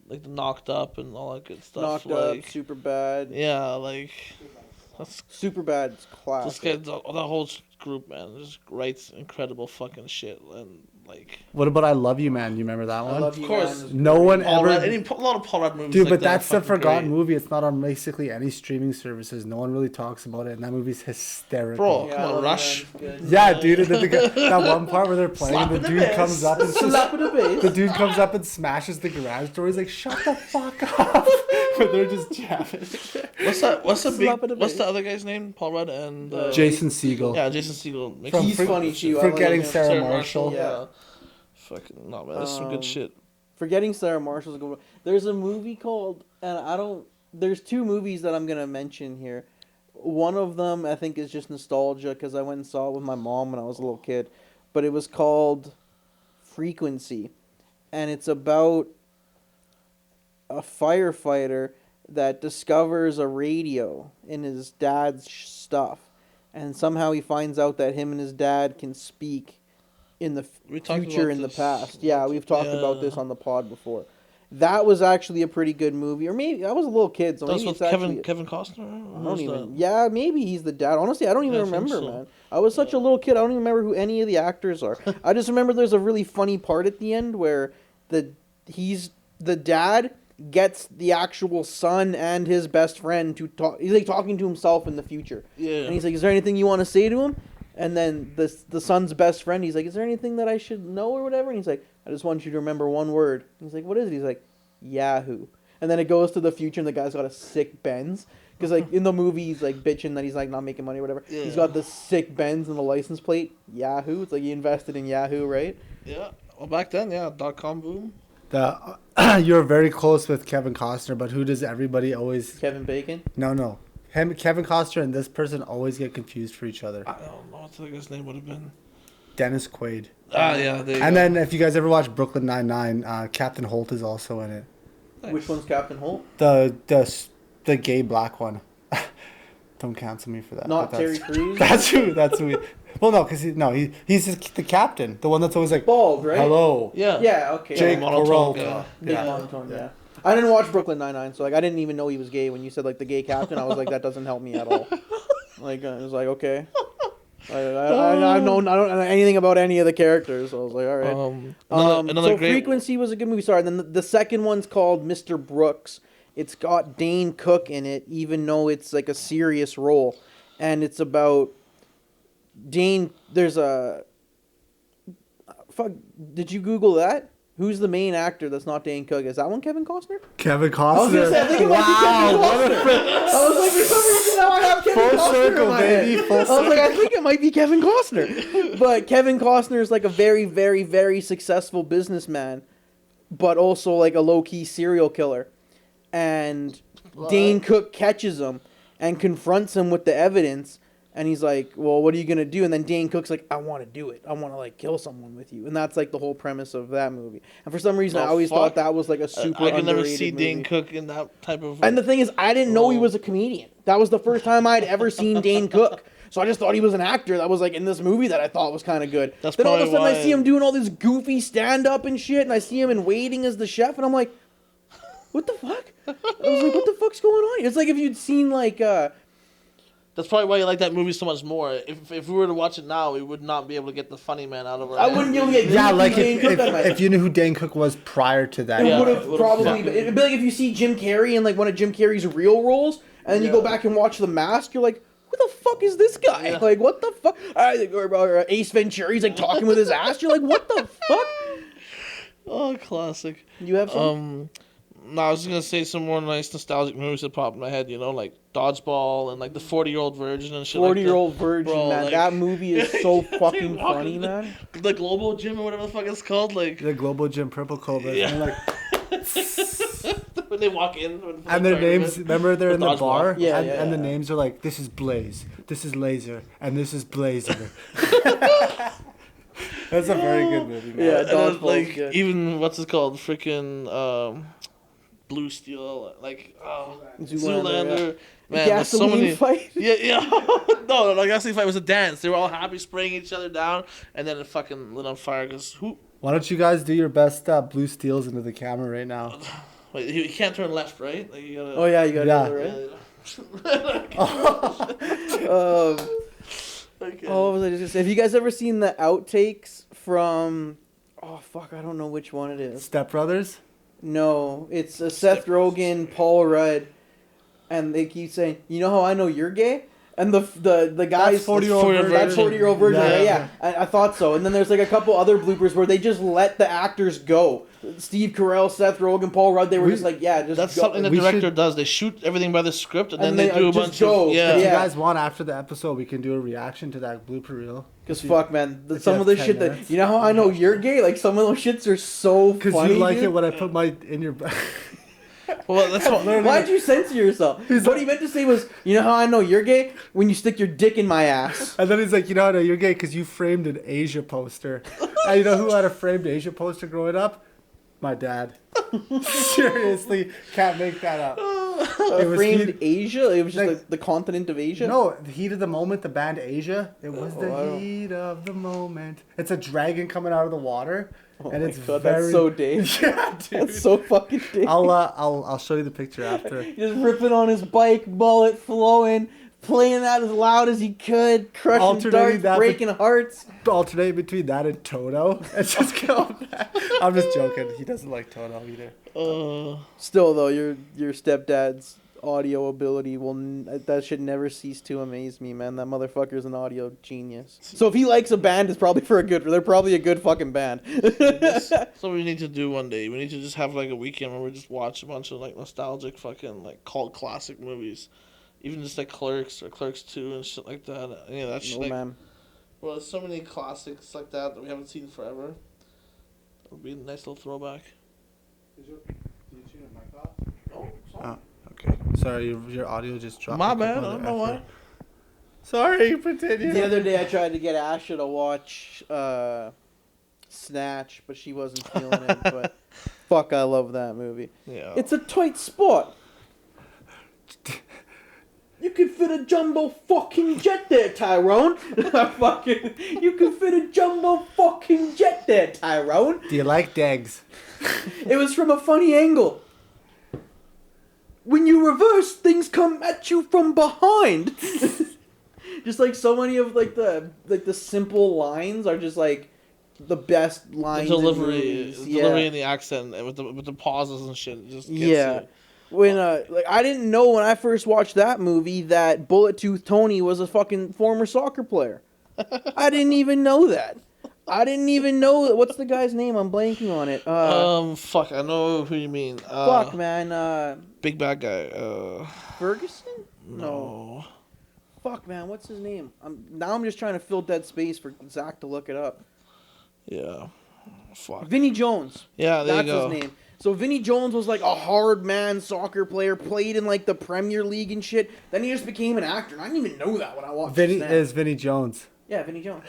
the Knocked Up and all that good stuff. Knocked like, Up, Super Bad. Yeah, like that's Super Bad is classic. just get the whole group, man. Just writes incredible fucking shit and like. What about I Love You, Man? You remember that one? I Love You, Of course. Man is No great. one Paul ever. Rudd, a lot of Paul Rudd movies. Dude, like but that are that's the fucking forgotten great. movie. It's not on basically any streaming services. No one really talks about it, and that movie's hysterical. Bro, Yeah, come I on, Love You, Rush. Man is good. Yeah, dude. And then that one part where they're playing, Slapping the the dude bass. comes up and Slap with a bass. the dude comes up and smashes the garage door. He's like, "Shut the fuck up!" But they're just jamming. What's the Slap it a what's bit. the other guy's name? Paul Rudd and Jason Segel. yeah, Jason Segel. Makes From He's For- funny too. I Forgetting like him. Sarah Marshall. Yeah. Fucking no, man. That's some good shit. Forgetting Sarah Marshall's a good one. There's a movie called, and I don't. There's two movies that I'm gonna mention here. One of them I think is just nostalgia because I went and saw it with my mom when I was a little kid, but it was called Frequency, and it's about a firefighter that discovers a radio in his dad's stuff, and somehow he finds out that him and his dad can speak in the We talked future about in the this. past. Yeah, we've talked Yeah. about this on the pod before. That was actually a pretty good movie, or maybe I was a little kid, so That was maybe with it's actually. Kevin Costner. I Or don't was even. that? Yeah, maybe he's the dad. Honestly, I don't even Yeah, I think remember, so. man. I was such a little kid. I don't even remember who any of the actors are. I just remember there's a really funny part at the end where the dad gets the actual son and his best friend to talk. He's like talking to himself in the future. Yeah. And he's like, "Is there anything you want to say to him?" And then the son's best friend, he's like, "Is there anything that I should know or whatever?" And he's like, "I just want you to remember one word." And he's like, "What is it?" He's like, "Yahoo." And then it goes to the future, and the guy's got a sick Benz. Because, like, in the movie, he's, like, bitching that he's, like, not making money or whatever. Yeah. He's got the sick Benz and the license plate, Yahoo. It's like he invested in Yahoo, right? Yeah. Well, back then, yeah, .com boom. You're very close with Kevin Costner, but who does everybody always? Kevin Bacon. No. Kevin Costner and this person always get confused for each other. I don't know what the guy's name would have been. Dennis Quaid. Ah, yeah. There you And go. then if you guys ever watch Brooklyn Nine-Nine, Captain Holt is also in it. Nice. Which one's Captain Holt? The gay black one. Don't cancel me for that. Not but Terry that's- Crews? That's who. Well, no, because he's the captain, the one that's always like, Bald, right? hello. Yeah. Yeah, okay. Jake monotone, Peralta. yeah. Big monotone, yeah. I didn't watch Brooklyn Nine-Nine, so, like, I didn't even know he was gay. When you said, like, the gay captain, I was like, that doesn't help me at all. Like, I was like, okay. I don't know anything about any of the characters, so I was like, all right. Another So great. Frequency was a good movie. Sorry, then the second one's called Mr. Brooks. It's got Dane Cook in it, even though it's like a serious role, and it's about Dane. There's a fuck. Did you Google that? Who's the main actor that's not Dane Cook? Is that one Kevin Costner? Kevin Costner. I was gonna say, I think it might be Kevin Costner. I was like, for some reason now I have Kevin Full Costner circle, in my baby, head. full I was like, I think it might be Kevin Costner. But Kevin Costner is like a very, very, very successful businessman, but also like a low-key serial killer. And Dane Cook catches him and confronts him with the evidence. And he's like, well, what are you going to do? And then Dane Cook's like, I want to do it. I want to, like, kill someone with you. And that's, like, the whole premise of that movie. And for some reason, I always thought that was, like, a super I could never underrated see movie. Dane Cook in that type of. And the thing is, I didn't know he was a comedian. That was the first time I'd ever seen Dane Cook. So I just thought he was an actor that was like in this movie that I thought was kind of good. That's then all of a probably sudden I why- see him doing all this goofy stand up and shit, and I see him in Waiting as the chef, and I'm like, what the fuck? I was like, what the fuck's going on? It's like if you'd seen like That's probably why you like that movie so much more. If we were to watch it now, we would not be able to get the funny man out of our I head. wouldn't be able to get Yeah, Jim like Dane Cook out of my if you knew who Dane Cook was prior to that. It Yeah, would it have would've probably. fucking- It'd be like if you see Jim Carrey in like one of Jim Carrey's real roles, and then you go Yeah. back and watch The Mask. You're like, who the fuck is this guy? Yeah. Like, what the fuck? Or Ace Ventura's like talking with his ass. You're like, what the fuck? Oh, classic. You have some. No, I was just gonna say some more nice nostalgic movies that popped in my head. You know, like Dodgeball and like the 40-Year-Old Virgin and shit. 40-Year-Old Virgin, Bro, man. like- That movie is so fucking walk funny, in the- man. The Global Gym or whatever the fuck it's called. Like The Global Jim Purple Cobra. Yeah. And, like, when they walk in. and their names, remember they're in the Dodgeball. bar? Yeah, and, yeah, and the yeah. names are like, this is Blaze, this is Laser, and this is Blazer. That's a very good movie, man. Yeah. And then, Dodgeball's like good. even what's it called? Freaking Blue Steel, like Zoolander. Man, there's so Gasoline many. fight. Yeah. No, the gasoline fight was a dance. They were all happy, spraying each other down, and then it fucking lit on fire. Cause who? Why don't you guys do your best Blue Steels into the camera right now? Wait, you can't turn left, right? Like you gotta. Oh yeah, you got Yeah. it right. Yeah. Okay. Oh, what was I just gonna say? Have you guys ever seen the outtakes from? Oh fuck, I don't know which one it is. Step Brothers? No, it's Seth Rogen, Paul Rudd, and they keep saying, "You know how I know you're gay?" And the guys, 40-Year-Old Virgin. that's 40-Year-Old Virgin, Yeah. yeah. I thought so. And then there's like a couple other bloopers where they just let the actors go. Steve Carell, Seth Rogen, Paul Rudd, they were just like, yeah, just That's go. something the We director should- does. They shoot everything by the script, and then And they they, do a just bunch go. of If yeah. you Yeah. guys want, after the episode, we can do a reaction to that blooper reel. Because fuck, man, If some you of the have shit 10 that minutes. you know how I know you're gay. Like some of those shits are so Because funny. you like dude. it when I put my in your... Well, that's what. Why'd you censor yourself? What he meant to say was, you know how I know you're gay? When you stick your dick in my ass. And then he's like, you know, no, you're gay because you framed an Asia poster. And you know who had a framed Asia poster growing up? My dad. Seriously, can't make that up. It was Framed heat- Asia? It was just like- the continent of Asia? No, the heat of the moment, the band Asia. It was Oh, the I don't- heat of the moment. It's a dragon coming out of the water, Oh and my it's God, very that's so Dave. yeah, dude. That's so fucking Dave. I'll show you the picture after. Just ripping on his bike, bullet flowing, playing that as loud as he could, crushing Alternating darts, that breaking hearts. Alternate between that and Toto. It's just go back. I'm just joking. He doesn't like Toto either. Still though, your stepdad's audio ability that should never cease to amaze me, man. That motherfucker's an audio genius. So if he likes a band, it's probably they're probably a good fucking band. That's what we need to do one day. We need to just have like a weekend where we just watch a bunch of like nostalgic fucking like cult classic movies, even just like Clerks or Clerks 2 and shit like that. Yeah, that shit. No, Like, man. well, there's so many classics like that we haven't seen forever. It'll be a nice little throwback. Oh, okay. Sorry, your audio just dropped. My a couple bad. I other don't know why. effort. Sorry, continue. The other day I tried to get Asha to watch Snatch, but she wasn't feeling it. But fuck, I love that movie. Yeah. It's a tight spot. You could fit a jumbo fucking jet there, Tyrone. Fucking, you could fit a jumbo fucking jet there, Tyrone. Do you like Degs? It was from a funny angle. When you reverse, things come at you from behind. Just like so many of like the simple lines are just like the best the lines. in delivery, movies. delivery and the accent, and with the pauses and shit, it just gets Yeah. you. When like I didn't know when I first watched that movie that Bullet Tooth Tony was a fucking former soccer player. I didn't even know that. I didn't even know what's the guy's name? I'm blanking on it. Fuck, I know who you mean. Fuck, man. Big bad guy. Ferguson? No. Fuck, man. What's his name? I'm just trying to fill dead space for Zach to look it up. Yeah. Fuck. Vinnie Jones. Yeah, there That's you go. his name. So Vinnie Jones was like a hard man soccer player, played in like the Premier League and shit. Then he just became an actor, and I didn't even know that when I watched Vinny Snap. is Vinny Jones. Yeah, Vinnie Jones.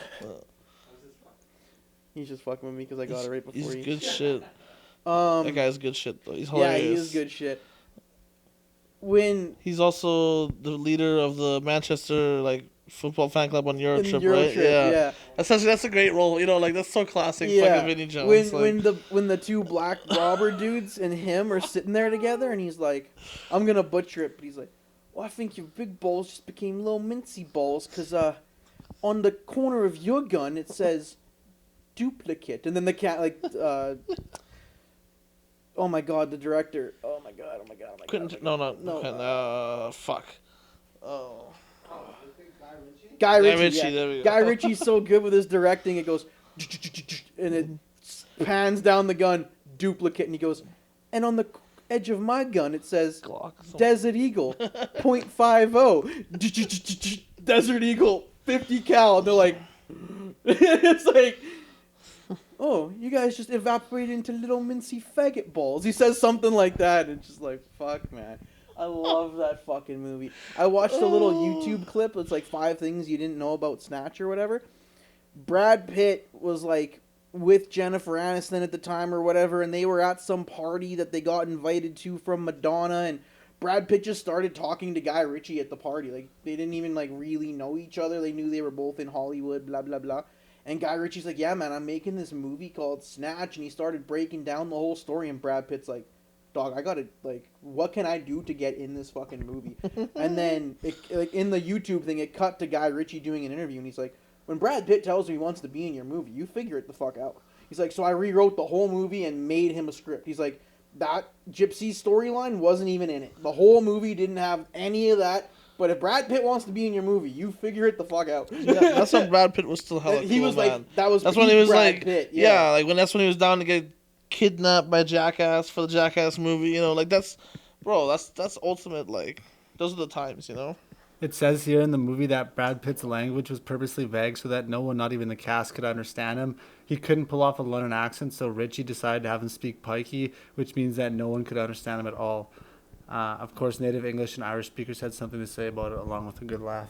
He's just fucking with me because I got it right before He's you. good shit. That guy's good shit though. He's hilarious. Yeah, he is good shit. When He's also the leader of the Manchester like football fan club on Euro In Trip, Euro right? Trip, Yeah. yeah. That's a great role. You know, like that's so classic. Yeah, Fucking Vinny Jones. when the two black robber dudes and him are sitting there together, and he's like, I'm gonna butcher it, but he's like, well, I think your big balls just became little mincy balls, cause on the corner of your gun it says duplicate, and then the cat like oh my god, the director, oh my god, oh my god, oh my god, Quentin, oh my no, god. no, no, Quentin, fuck. Oh, Guy Guy Ritchie, Ritchie, yeah. there we go. Guy Ritchie's so good with his directing, it goes and it pans down the gun, duplicate, and he goes, and on the edge of my gun it says Glock. Desert Eagle .50 Desert Eagle 50 cal, and they're like it's like, oh, you guys just evaporated into little mincy faggot balls. He says something like that, and it's just like, fuck, man. I love that fucking movie. I watched a little YouTube clip. It's like 5 things you didn't know about Snatch or whatever. Brad Pitt was like with Jennifer Aniston at the time or whatever, and they were at some party that they got invited to from Madonna, and Brad Pitt just started talking to Guy Ritchie at the party. Like, they didn't even like really know each other. They knew they were both in Hollywood, blah blah blah. And Guy Ritchie's like, yeah, man, I'm making this movie called Snatch, and he started breaking down the whole story, and Brad Pitt's like, dog, I gotta, like, what can I do to get in this fucking movie? And then, like, in the YouTube thing, it cut to Guy Ritchie doing an interview, and he's like, when Brad Pitt tells you he wants to be in your movie, you figure it the fuck out. He's like, so I rewrote the whole movie and made him a script. He's like, that Gypsy storyline wasn't even in it. The whole movie didn't have any of that. But if Brad Pitt wants to be in your movie, you figure it the fuck out. Yeah, that's when Brad Pitt was still hella He cool, was man. like, that's when peak he was Brad like, Pitt, yeah, like when that's when he was down to get kidnapped by Jackass for the Jackass movie. You know, like that's ultimate. Like those are the times, you know. It says here in the movie that Brad Pitt's language was purposely vague so that no one, not even the cast, could understand him. He couldn't pull off a London accent, so Ritchie decided to have him speak pikey, which means that no one could understand him at all. Of course, native English and Irish speakers had something to say about it, along with a good laugh.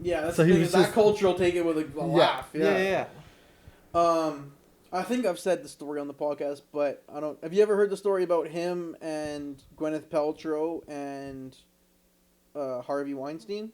Yeah, that's So the he thing. was Is that just- culture will take it with a laugh. Yeah. I think I've said the story on the podcast, but I don't. Have you ever heard the story about him and Gwyneth Paltrow and Harvey Weinstein?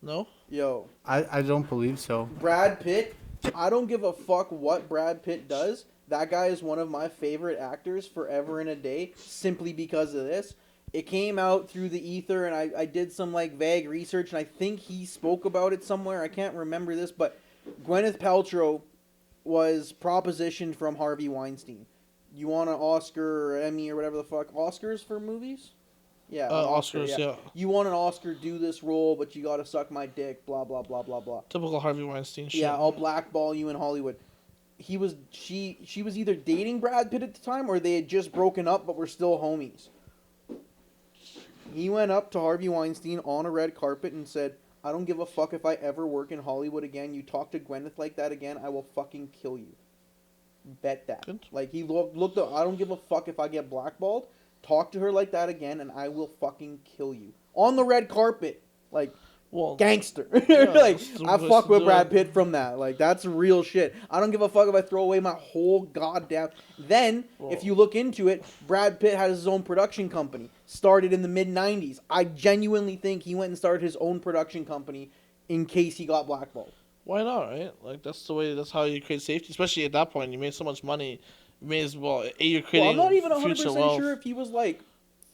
No. Yo, I don't believe so. Brad Pitt. I don't give a fuck what Brad Pitt does. That guy is one of my favorite actors forever and a day, simply because of this. It came out through the ether, and I did some like vague research, and I think he spoke about it somewhere. I can't remember this, but Gwyneth Paltrow was propositioned from Harvey Weinstein. You want an Oscar or Emmy or whatever the fuck? Oscars for movies? Yeah. An Oscar, Oscars, yeah. You want an Oscar, do this role, but you gotta suck my dick, blah, blah, blah, blah, blah. Typical Harvey Weinstein shit. Yeah, I'll blackball you in Hollywood. She was either dating Brad Pitt at the time, or they had just broken up but were still homies. He went up to Harvey Weinstein on a red carpet and said, I don't give a fuck if I ever work in Hollywood again. You talk to Gwyneth like that again, I will fucking kill you. Bet that. Good. Like, he looked up, I don't give a fuck if I get blackballed. Talk to her like that again, and I will fucking kill you. On the red carpet. Like, Well, gangster. Yeah, Like, that's the I way fuck to with do Brad it. Pitt from that. Like, that's real shit. I don't give a fuck if I throw away my whole goddamn... Then, if you look into it, Brad Pitt has his own production company. Started in the mid-90s. I genuinely think he went and started his own production company in case he got blackballed. why not, right? Like that's how you create safety. Especially at that point, you made so much money. You may as well. You're Well, creating I'm not even 100% future wealth. sure if he was, like,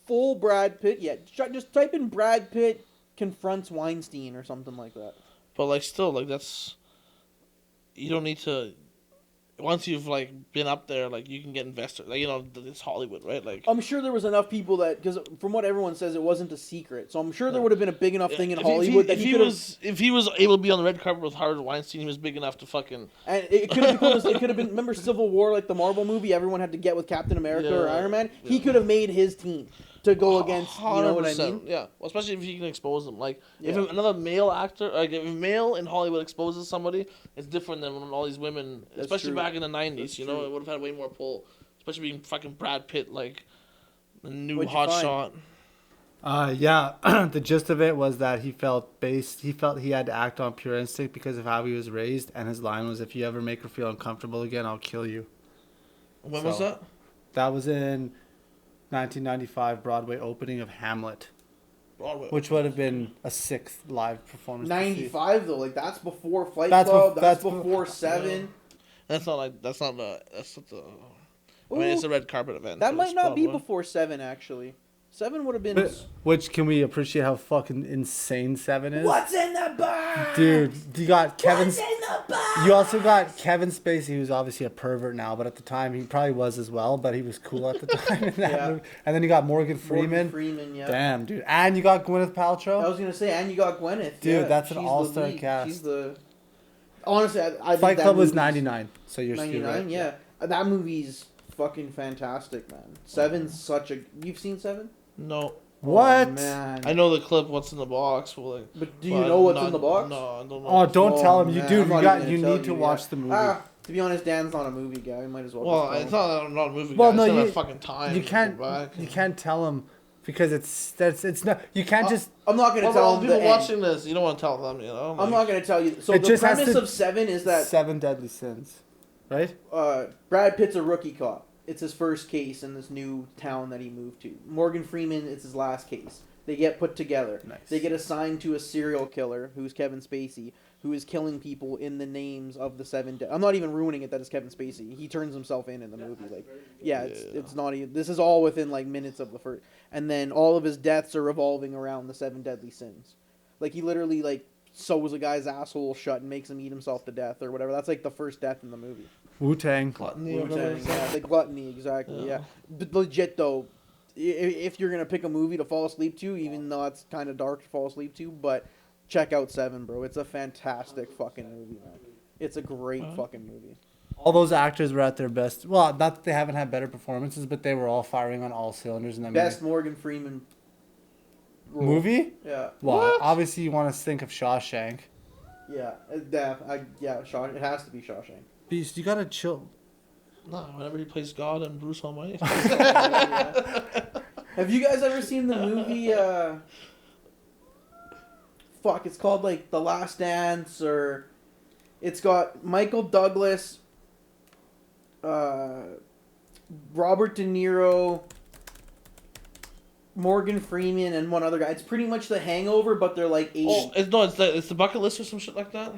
full Brad Pitt yet. Just type in Brad Pitt confronts Weinstein or something like that. But like still, like that's you don't need to. Once you've like been up there, like you can get investors. Like it's Hollywood, right? Like I'm sure there was enough people that, because from what everyone says, it wasn't a secret. So I'm sure there would have been a big enough thing in Hollywood that if he he could have. was if he was able to be on the red carpet with Harvey Weinstein, he was big enough to fucking. And it could have become. It could have been. Remember Civil War, like the Marvel movie? Everyone had to get with Captain America or Yeah, Iron Man. He yeah. could have made his team to go against. You know what I 100%, mean? Yeah, well, especially if he can expose them. Like if Yeah. another male actor, like if a male in Hollywood exposes somebody, it's different than when all these women, That's especially true. back in the '90s. That's You know, true. it would have had way more pull, especially being fucking Brad Pitt, like the new What'd you hot find? shot. Yeah, the gist of it was that he felt he had to act on pure instinct because of how he was raised, and his line was, "If you ever make her feel uncomfortable again, I'll kill you." When was So- that? That was in 1995 Broadway opening of Hamlet. Broadway. Which would have been a sixth live performance. to see. 95 though, like that's before Fight That's Club. bef- That's that's before Seven. That's not like that's not the. I mean, it's a red carpet event. That so might it's not be Broadway. before Seven actually. Seven would have been. Which can we appreciate how fucking insane Seven is? What's in the box? Dude, you got Kevin. What's in the box? You also got Kevin Spacey, who's obviously a pervert now, but at the time he probably was as well. But he was cool at the time in that Yeah. movie. And then you got Morgan Freeman. Morgan Freeman, yeah. Damn, dude. And you got Gwyneth Paltrow. I was gonna say, and you got Gwyneth. Dude, yeah. that's an She's the all-star lead. cast. She's the. Honestly, I think Fight that Club was movie's 99, so you're 99, right. yeah. That movie's fucking fantastic, man. Seven's such a. You've seen Seven? No, What? Oh, man. I know the clip. What's in the box? But do you know what's in the box? No, I don't know. Oh, don't tell him. You man, do. I'm not even You gonna need tell to you, watch yeah. the movie. To be honest, Dan's not a movie guy. We might as well. Well, just it's tell him. not that I'm not a movie Well, guy. no, I just don't you- have fucking time. You to can't. go back. You can't tell him because it's not. You can't just. I'm not gonna Well, tell all him the people the end. watching this, you don't want to tell them, you know. I'm not gonna tell you. So It the just has premise to- of Seven is that Seven Deadly Sins, right? Brad Pitt's a rookie cop. It's his first case in this new town that he moved to. Morgan Freeman, it's his last case. They get put together. Nice. They get assigned to a serial killer, who's Kevin Spacey, who is killing people in the names of the seven. I'm not even ruining it that it's Kevin Spacey. He turns himself in the movie. Like, yeah, it's not even. This is all within like minutes of the first. And then all of his deaths are revolving around the seven deadly sins. Like he literally like sews a guy's asshole shut and makes him eat himself to death or whatever. That's like the first death in the movie. Wu-Tang. Gluttony or Wu-Tang, whatever. yeah, the gluttony, exactly. Yeah, but legit though, if you're gonna pick a movie to fall asleep to, even though it's kind of dark to fall asleep to, but check out Seven, bro. It's a fantastic fucking movie, man. It's a great fucking movie. All those actors were at their best. Well, not that they haven't had better performances, but they were all firing on all cylinders in that Best Morgan Freeman role. movie. Yeah, Well, What? obviously you want to think of Shawshank. yeah, it has to be Shawshank. Beast, you gotta chill. No, whenever he plays God and Bruce Almighty. Have you guys ever seen the movie? Fuck, it's called like The Last Dance, or it's got Michael Douglas, Robert De Niro, Morgan Freeman, and one other guy. It's pretty much The Hangover, but they're like 80. Oh, it's the bucket list or some shit like that.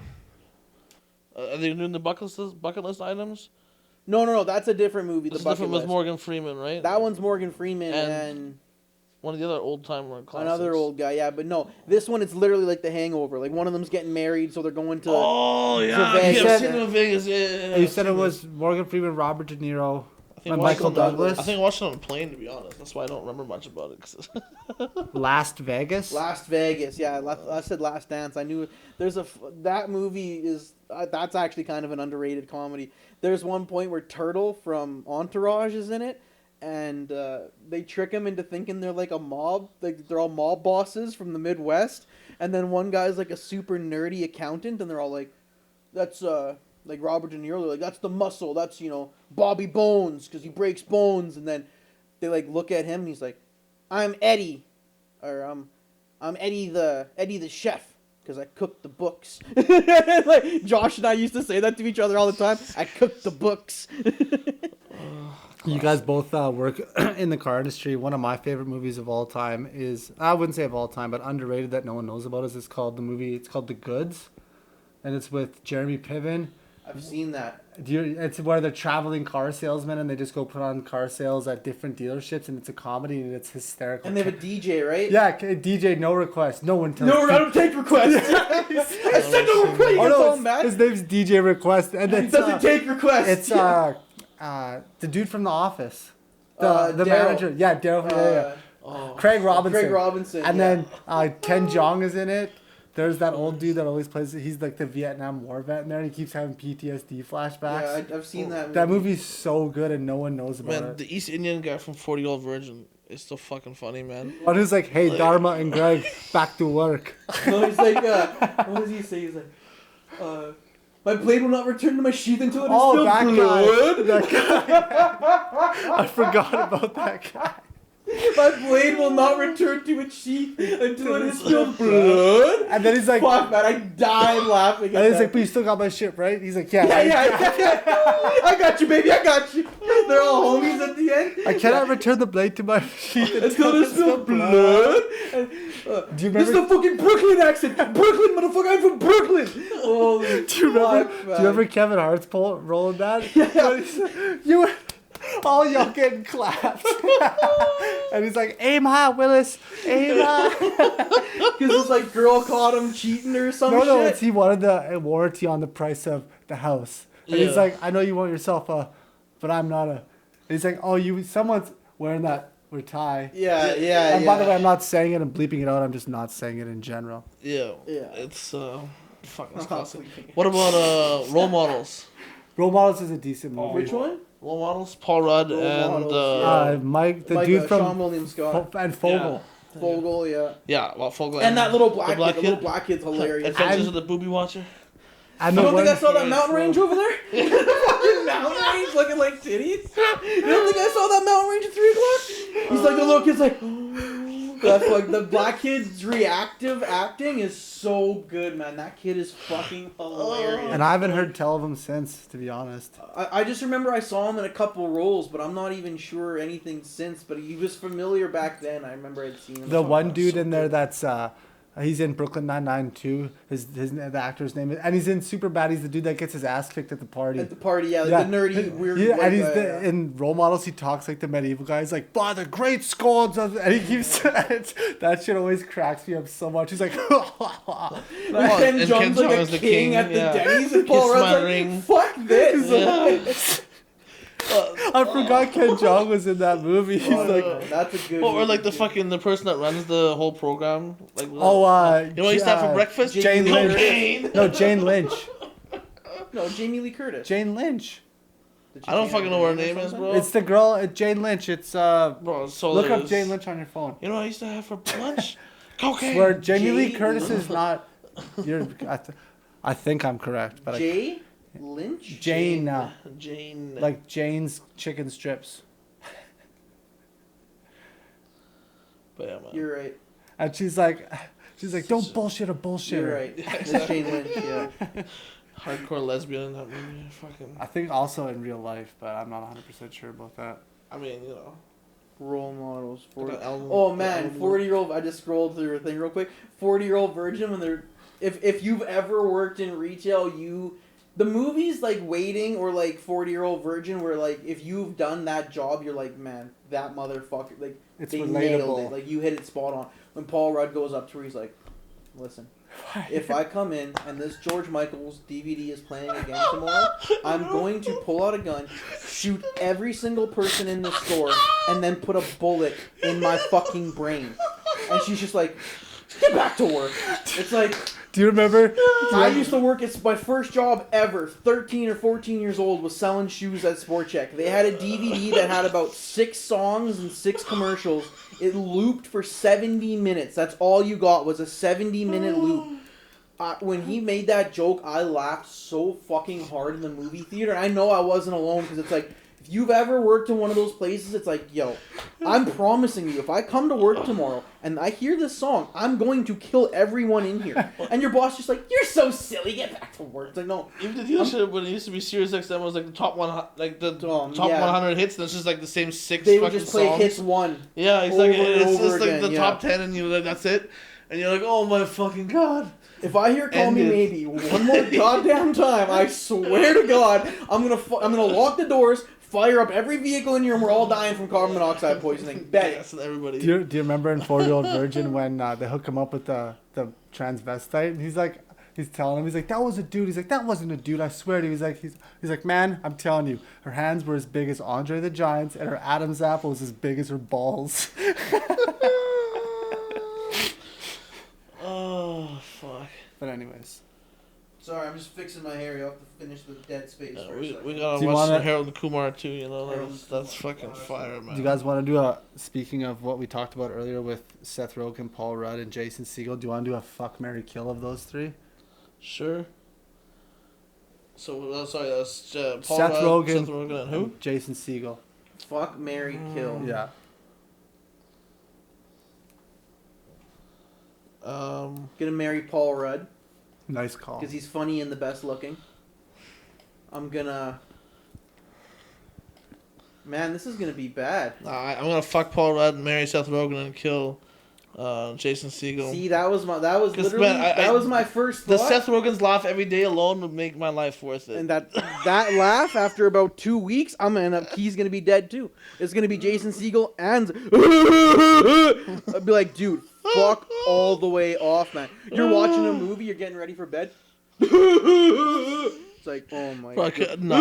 Are they doing the bucket list items? No, that's a different movie. This is The Bucket different with List. Morgan Freeman, right? That one's Morgan Freeman And and one of the other old timer classics. another old guy. Yeah, but no, this one it's literally like The Hangover. Like one of them's getting married, so they're going to. Oh yeah, Vegas. yeah, I've seen it in Vegas. Yeah. You said it was Morgan Freeman, Robert De Niro, I think and I watched Michael it on- Douglas. I think I watched it on a plane, to be honest. That's why I don't remember much about it. 'Cause Last Vegas. Last Vegas, yeah. I said Last Dance. I knew there's that movie is that's actually kind of an underrated comedy. There's one point where Turtle from Entourage is in it, and they trick him into thinking they're like a mob, like they're all mob bosses from the Midwest, and then one guy's like a super nerdy accountant, and they're all like, "That's like Robert De Niro." They're like, "That's the muscle. That's Bobby Bones because he breaks bones," and then they like look at him, and he's like, "I'm Eddie." Or I'm Eddie the chef because I cook the books. Like Josh and I used to say that to each other all the time. I cook the books. You guys both work in the car industry. One of my favorite movies of all time is, I wouldn't say of all time, but underrated that no one knows about is it's called The Goods. And it's with Jeremy Piven. I've seen that. It's where they're traveling car salesmen and they just go put on car sales at different dealerships, and it's a comedy and it's hysterical. And they have a DJ, right? Yeah, DJ, no request. No one tells No, I don't take requests. I said no requests. He Oh gets all no, mad. his name's DJ Request, and He it's, doesn't take requests. it's the dude from The Office, the Daryl. manager. Yeah, Daryl. Yeah. oh, Craig Robinson. Craig Robinson. And yeah. then Ken Jeong is in it. There's that old dude that always plays. He's like the Vietnam War vet in there. And he keeps having PTSD flashbacks. Yeah, I've seen that movie. That movie's so good and no one knows about man, it. the East Indian guy from 40 Year Old Virgin is so fucking funny, man. One who's like, "Hey, Dharma and Greg, back to work." No, he's like, what does he say? He's like, my blade will not return to my sheath until it is Oh, still that fluid. guy. That guy. I forgot about that guy. My blade will not return to its sheath until it is filled blood. And then he's like, Fuck, man, I died laughing at and he's that. like, but you still got my ship, right? He's like, yeah. Yeah. I got you, baby, I got you. They're all homies at the end. I cannot return the blade to my sheath Until there's no blood. And, Do you this remember? is the fucking Brooklyn accent. Brooklyn, motherfucker, I'm from Brooklyn. Holy Do you remember? fuck, Do you remember Kevin Hart's rolling that? Yeah. You were all y'all getting clapped, and he's like, "Aim high, Willis, aim high." Because it's like girl caught him cheating or some No, shit. it's he wanted the warranty on the price of the house, and he's Yeah. like, "I know you want yourself a, but I'm not a." And he's like, "Oh, someone's wearing that tie." Yeah. And by the way, I'm not saying it and bleeping it out. I'm just not saying it in general. Yeah. Yeah. It's fuck. That's classic. What about role models? Role Models is a decent movie. Which one? Role models. Paul Rudd Role and models, Mike, the Like, dude from Sean William Scott. and Fogel. Fogel, yeah. yeah, well, Fogel And that little the black kid, the little black kid's hilarious. Adventures of the Booby Watcher. And You the don't think I one- saw that mountain range over there? Fucking mountain range looking like titties? You don't think I saw that mountain range at 3 o'clock? He's like, the little kid's like, that's like, the black kid's reactive acting is so good, man. That kid is fucking hilarious. And I haven't heard tell of him since, to be honest. I just remember I saw him in a couple roles, but I'm not even sure anything since. But he was familiar back then. I remember I'd seen him. The one somewhere. dude in there that's he's in Brooklyn Nine-Nine too. The actor's name is, and he's in Superbad. He's the dude that gets his ass kicked at the party. At the party, yeah, like the nerdy, weird. Yeah, white and he's guy, yeah. in Role Models. He talks like the medieval guy. He's like, "By the great scourge of," and he keeps that shit always cracks me up so much. He's like, Ken and Jeong's Ken like Jeong a is the king king, at the yeah. Denny's, and Kiss Paul my Rudd's like, ring. "Fuck this." Yeah. I forgot Ken Jeong was in that movie. He's like, that's a good. Well, or movie, like the too. fucking the person that runs the whole program. Like you you know what he used to have for breakfast? Jane Lynch. Cocaine. No, Jane Lynch. No, Jamie Lee Curtis. Jane Lynch. Did you I don't say fucking know what her name is, bro. It's the girl, Jane Lynch. It's Bro, so look up there's- Jane Lynch on your phone. You know what I used to have for lunch? Cocaine. Where Jamie Lee Jane Curtis Lynch. is not. I think I'm correct, but Jay Lynch. Jane, Jane. like Jane's chicken strips, But yeah, man. You're right. and she's like, don't bullshit a bullshitter. You're right. It's Jane Lynch. Yeah. Hardcore lesbian in that movie. Fucking. I think also in real life, but I'm not 100% sure about that. I mean, you know. Role models. 40. Like an album- Oh man, album- 40-year-old. I just scrolled through a thing real quick. 40-year-old virgin. When they're, if you've ever worked in retail, the movies like Waiting or like 40-year-old virgin, where like if you've done that job, you're like, man, that motherfucker, like It's they nailed relatable. it. Like you hit it spot on. When Paul Rudd goes up to her, he's like, listen. If I come in and this George Michael's DVD is playing again tomorrow, I'm going to pull out a gun, shoot every single person in the store, and then put a bullet in my fucking brain. And she's just like, get back to work. It's like, Do you remember? I used to work, it's my first job ever, 13 or 14 years old, was selling shoes at Sport Check. They had a DVD that had about 6 songs and 6 commercials. It looped for 70 minutes. That's all you got was a 70-minute loop. When he made that joke, I laughed so fucking hard in the movie theater. I know I wasn't alone, because it's like, if you've ever worked in one of those places, it's like, yo, I'm promising you, if I come to work tomorrow and I hear this song, I'm going to kill everyone in here. And your boss just like, you're so silly, get back to work. It's like, no. Even the dealership when it used to be Sirius XM was like the top one, like the top yeah. 100 hits, and it's just like the same 6 They would fucking just play songs. hits one. Yeah, it's over like and it's over just like again, the yeah. top 10, and you're like, that's it, and you're like, oh my fucking god. If I hear "Call Me Ended. Maybe" one more goddamn time, I swear to God, I'm gonna lock the doors, fire up every vehicle in here, and we're all dying from carbon monoxide poisoning. Bet it. Yes, and everybody. Do you remember in 40-Year-Old Virgin when they hook him up with the transvestite? And he's telling him, he's like, that was a dude. He's like, that wasn't a dude, I swear to you. He's like, man, I'm telling you, her hands were as big as Andre the Giant's, and her Adam's apple was as big as her balls. Oh fuck. But anyways. Sorry, I'm just fixing my hair. You have to finish the dead space for a We second. gotta Do you watch some wanna- Harold and Kumar too. You know, Harold that's and Kumar. fucking fire, man. Do you guys want to do speaking of what we talked about earlier with Seth Rogen, Paul Rudd, and Jason Segel, do you want to do a fuck, marry, kill of those 3? Sure. So sorry, that's Paul Seth Rudd, Rogen. Seth Rogen, and who? Jason Segel. Fuck, marry, kill. Yeah. Gonna marry Paul Rudd Nice call. because he's funny and the best looking. I'm gonna. Man, this is gonna be bad. I'm gonna fuck Paul Rudd, marry Seth Rogen, and kill Jason Segel. See, that was literally man, that was my first The thought. Seth Rogen's laugh every day alone would make my life worth it. And that laugh after about 2 weeks, he's gonna be dead too. It's gonna be Jason Segel and I'd be like, dude, fuck all the way off, man. You're watching a movie, you're getting ready for bed. It's like, oh my god. No,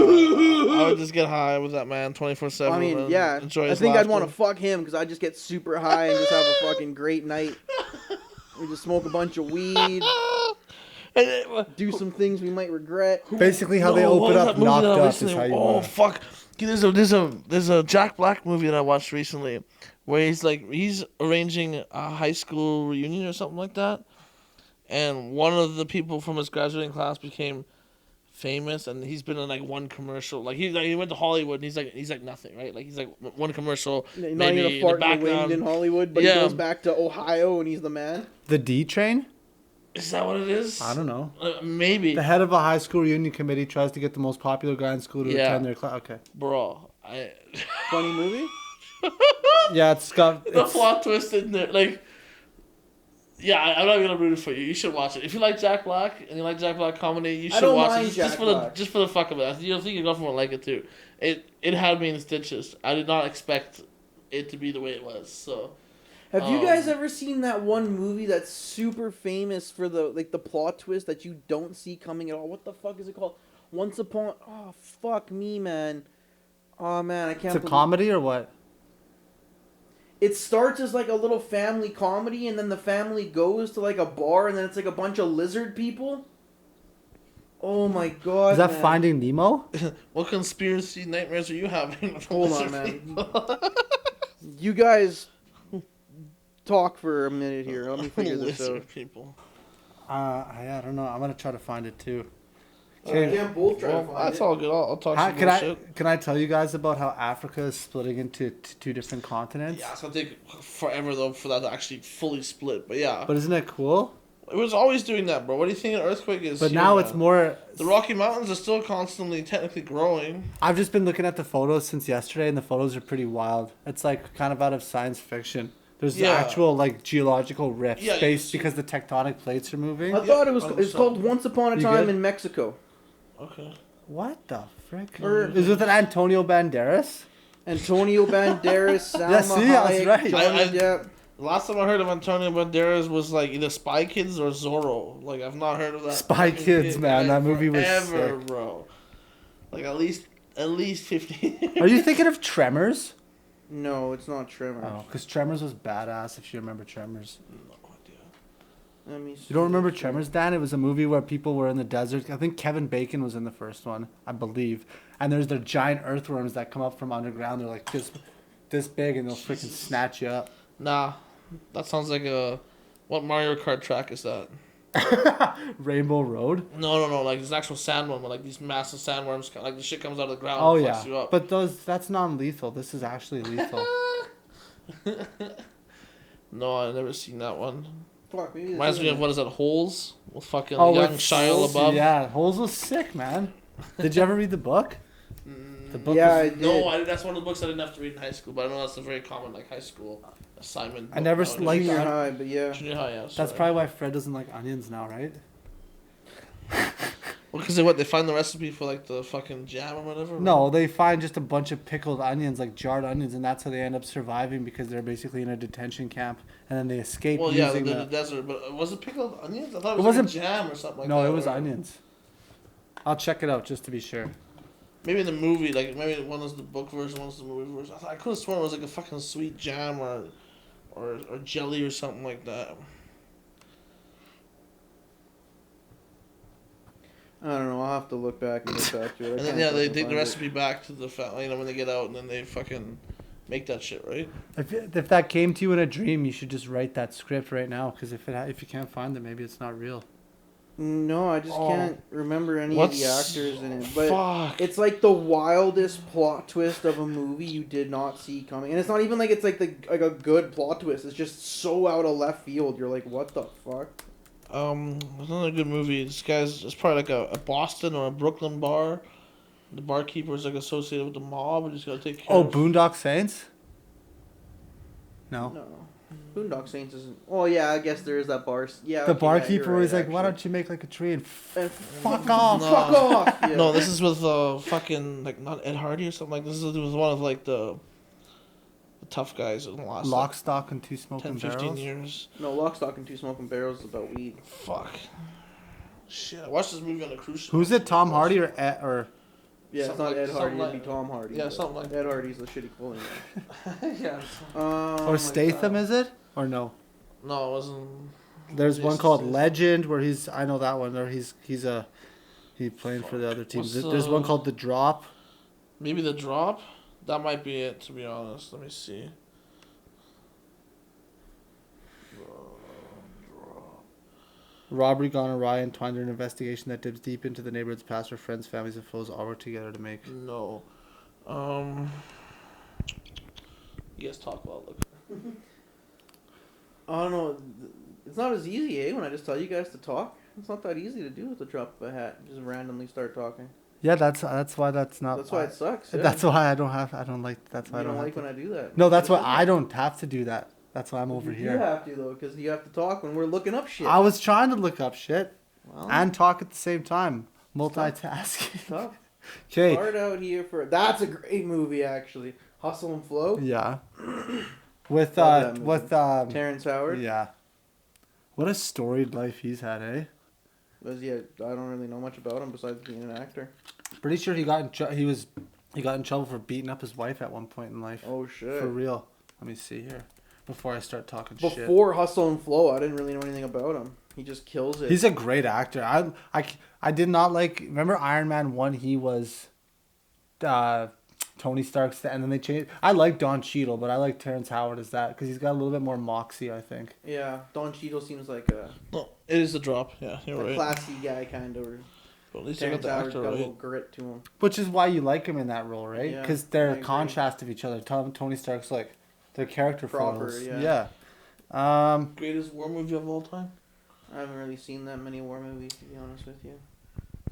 I would just get high with that man 24/7. I mean, and yeah. enjoy I his think I'd laughter. want to fuck him because I just get super high and just have a fucking great night. We just smoke a bunch of weed, do some things we might regret. Basically, how they No, what open was up that movie knocked that I up recently- is how you. Oh fuck! There's a Jack Black movie that I watched recently, where he's arranging a high school reunion or something like that, and one of the people from his graduating class became famous, and he's been in like one commercial. Like he went to Hollywood, and he's like nothing, right? Like he's like one commercial, Not maybe even a in fart the in the wind background. in Hollywood, but Yeah. he goes back to Ohio and he's the man. The D train? Is that what it is? I don't know. Maybe, The head of a high school reunion committee tries to get the most popular guy in school to Yeah. attend their class. Okay. bro. Funny movie. Yeah, it's got. The It's, plot twist in there, like, yeah, I'm not gonna root it for you. You should watch it if you like Jack Black and you like Jack Black comedy. You I should don't watch mind it Jack just for Black. the fuck of it. You'll think your girlfriend will like it too. It had me in stitches. I did not expect it to be the way it was. So Have you guys ever seen that one movie that's super famous for the plot twist that you don't see coming at all? What the fuck is it called? Once Upon. Oh fuck me, man. Oh man, I can't. it's a comedy or what? It starts as like a little family comedy, and then the family goes to like a bar, and then it's like a bunch of lizard people. Oh my god! Is that man. Finding Nemo? what conspiracy nightmares are you having? With Hold lizard on, man. people? You guys talk for a minute here. Let me figure this out. Lizard people. I don't know. I'm gonna try to find it too. We Okay. can't both try to Well, find that's it. all good. I'll talk How, some can I bullshit. can I tell you guys about how Africa is splitting into two different continents? Yeah, it's gonna take forever though for that to actually fully split. But yeah, But isn't it cool? it was always doing that, bro. What do you think an earthquake is? But here, now man? it's more. The Rocky Mountains are still constantly technically growing. I've just been looking at the photos since yesterday, and the photos are pretty wild. It's like kind of out of science fiction. There's Yeah. actual like geological rifts Yeah, based you- because the tectonic plates are moving. I thought it was. Yeah, It's called Once Upon a You Time good? in Mexico. Okay. What the frick? Or- Is with an Antonio Banderas? Antonio Banderas, Salma Yeah, see, I was Hayek, right. Johnny I- Depp. Last time I heard of Antonio Banderas was like either Spy Kids or Zorro. Like I've not heard of that. Spy fucking Kids, kid man, that movie was ever, sick. bro. Like at least 15. Are you thinking of Tremors? No, it's not Tremor. Oh, because Tremors was badass. If you remember Tremors, No idea. Let me see. you don't remember Tremors, Dan? It was a movie where people were in the desert. I think Kevin Bacon was in the first one, I believe. And there's the giant earthworms that come up from underground. They're like this big, and they'll freaking snatch you up. Nah, that sounds like a. What Mario Kart track is that? Rainbow Road. No. Like this actual sandworm, where like these massive sandworms, like the shit comes out of the ground Oh and yeah, fucks you up. but that's non-lethal. This is actually lethal. No, I've never seen that one. Fuck, maybe this Reminds me isn't of what is that? Holes with fucking Oh, young with Shia Holes? LaBeouf. Yeah, Holes was sick, man. Did you ever read the book? The book Yeah, was- I did. No, that's one of the books I didn't have to read in high school, but I know that's a very common like high school assignment. I never book liked nowadays. Junior that. high, but yeah. Junior high, yeah. That's sorry. probably why Fred doesn't like onions now, right? Well, because they find the recipe for like the fucking jam or whatever. No, they find just a bunch of pickled onions, like jarred onions, and that's how they end up surviving because they're basically in a detention camp, and then they escape Well, yeah, using the the. desert, but was it pickled onions? I thought it It was like wasn't- a jam or something like that. No, it was or- onions. I'll check it out just to be sure. Maybe in the movie, like maybe one was the book version, one was the movie version. I could have sworn it was like a fucking sweet jam or jelly or something like that. I don't know. I'll have to look back and get back to it. I And then can't yeah, they fucking take the find it. recipe back to the when they get out, and then they fucking make that shit, right? If that came to you in a dream, you should just write that script right now because if you can't find it, maybe it's not real. No, I just Oh. can't remember any of What's the actors in it. But fuck? it's like the wildest plot twist of a movie you did not see coming, and it's not even like it's like a good plot twist. It's just so out of left field. You're like, what the fuck? Another good movie. This guy's it's probably like a Boston or a Brooklyn bar. The barkeeper is like associated with the mob, and he's got to take care Oh, of. Boondock Saints? No. No, Boondock Saints isn't. Oh yeah, I guess there is that bar. Yeah, The okay, yeah, barkeeper you're was right, like, why actually. don't you make like a tree and And fuck off? No. Fuck off! Yeah. No, this is with fucking like not Ed Hardy or something like this. Is with one of like the tough guys in the last Lock, Stock, and Two like, Smoking 10, 15 Barrels? years. No, Lock, Stock, and Two Smoking Barrels is about weed. Fuck. Shit, I watched this movie on a cruise ship. Who's it, Tom Hardy or Ed, or... Yeah, Something it's not like- Ed Hardy. something It'd be Tom Hardy. yeah, but something like Ed Hardy's the shitty clothing guy. yeah. Or Statham, is it? Or no? No, it wasn't. There's one Jason called Statham. Legend where I know that one, or he's playing for the other teams. There's one called The Drop. Maybe The Drop? That might be it, to be honest. Let me see. Robbery gone awry, entwined in an investigation that dips deep into the neighborhood's past where friends, families, and foes all work together to make. No. You guys talk about it. I don't know. It's not as easy, eh? When I just tell you guys to talk, it's not that easy to do with the drop of a hat. Just randomly start talking. Yeah, that's why that's not. That's why it sucks. Yeah. That's why I don't like. That's why You I don't don't like have when I do that. to. No, that's why I don't have to do that. That's why I'm over You here. have to though, because you have to talk when we're looking up shit. I was trying to look up shit Well, and talk at the same time, multitasking. tough. Okay. Start out here for that's a great movie actually. Hustle and Flow. Yeah. With Love that with Terrence Howard. yeah. What a storied life he's had, eh? Was I don't really know much about him besides being an actor. Pretty sure he got in trouble for beating up his wife at one point in life. Oh shit. For real. Let me see here. Before I start talking shit. Before Hustle and Flow, I didn't really know anything about him. He just kills it. He's a great actor. I did not like. Remember Iron Man 1? He was Tony Stark's, and then they changed. I like Don Cheadle, but I like Terrence Howard as that because he's got a little bit more moxie, I think. Yeah, Don Cheadle seems like No, it is The Drop. Yeah, you're a right. classy guy kind of. But at least I got Terrence the Howard's actor got a right. little grit to him. Which is why you like him in that role, right? Yeah, Because I they're a agree. contrast of each other. Tony Stark's like their character Proper, foils. yeah. Yeah. Greatest war movie of all time? I haven't really seen that many war movies, to be honest with you.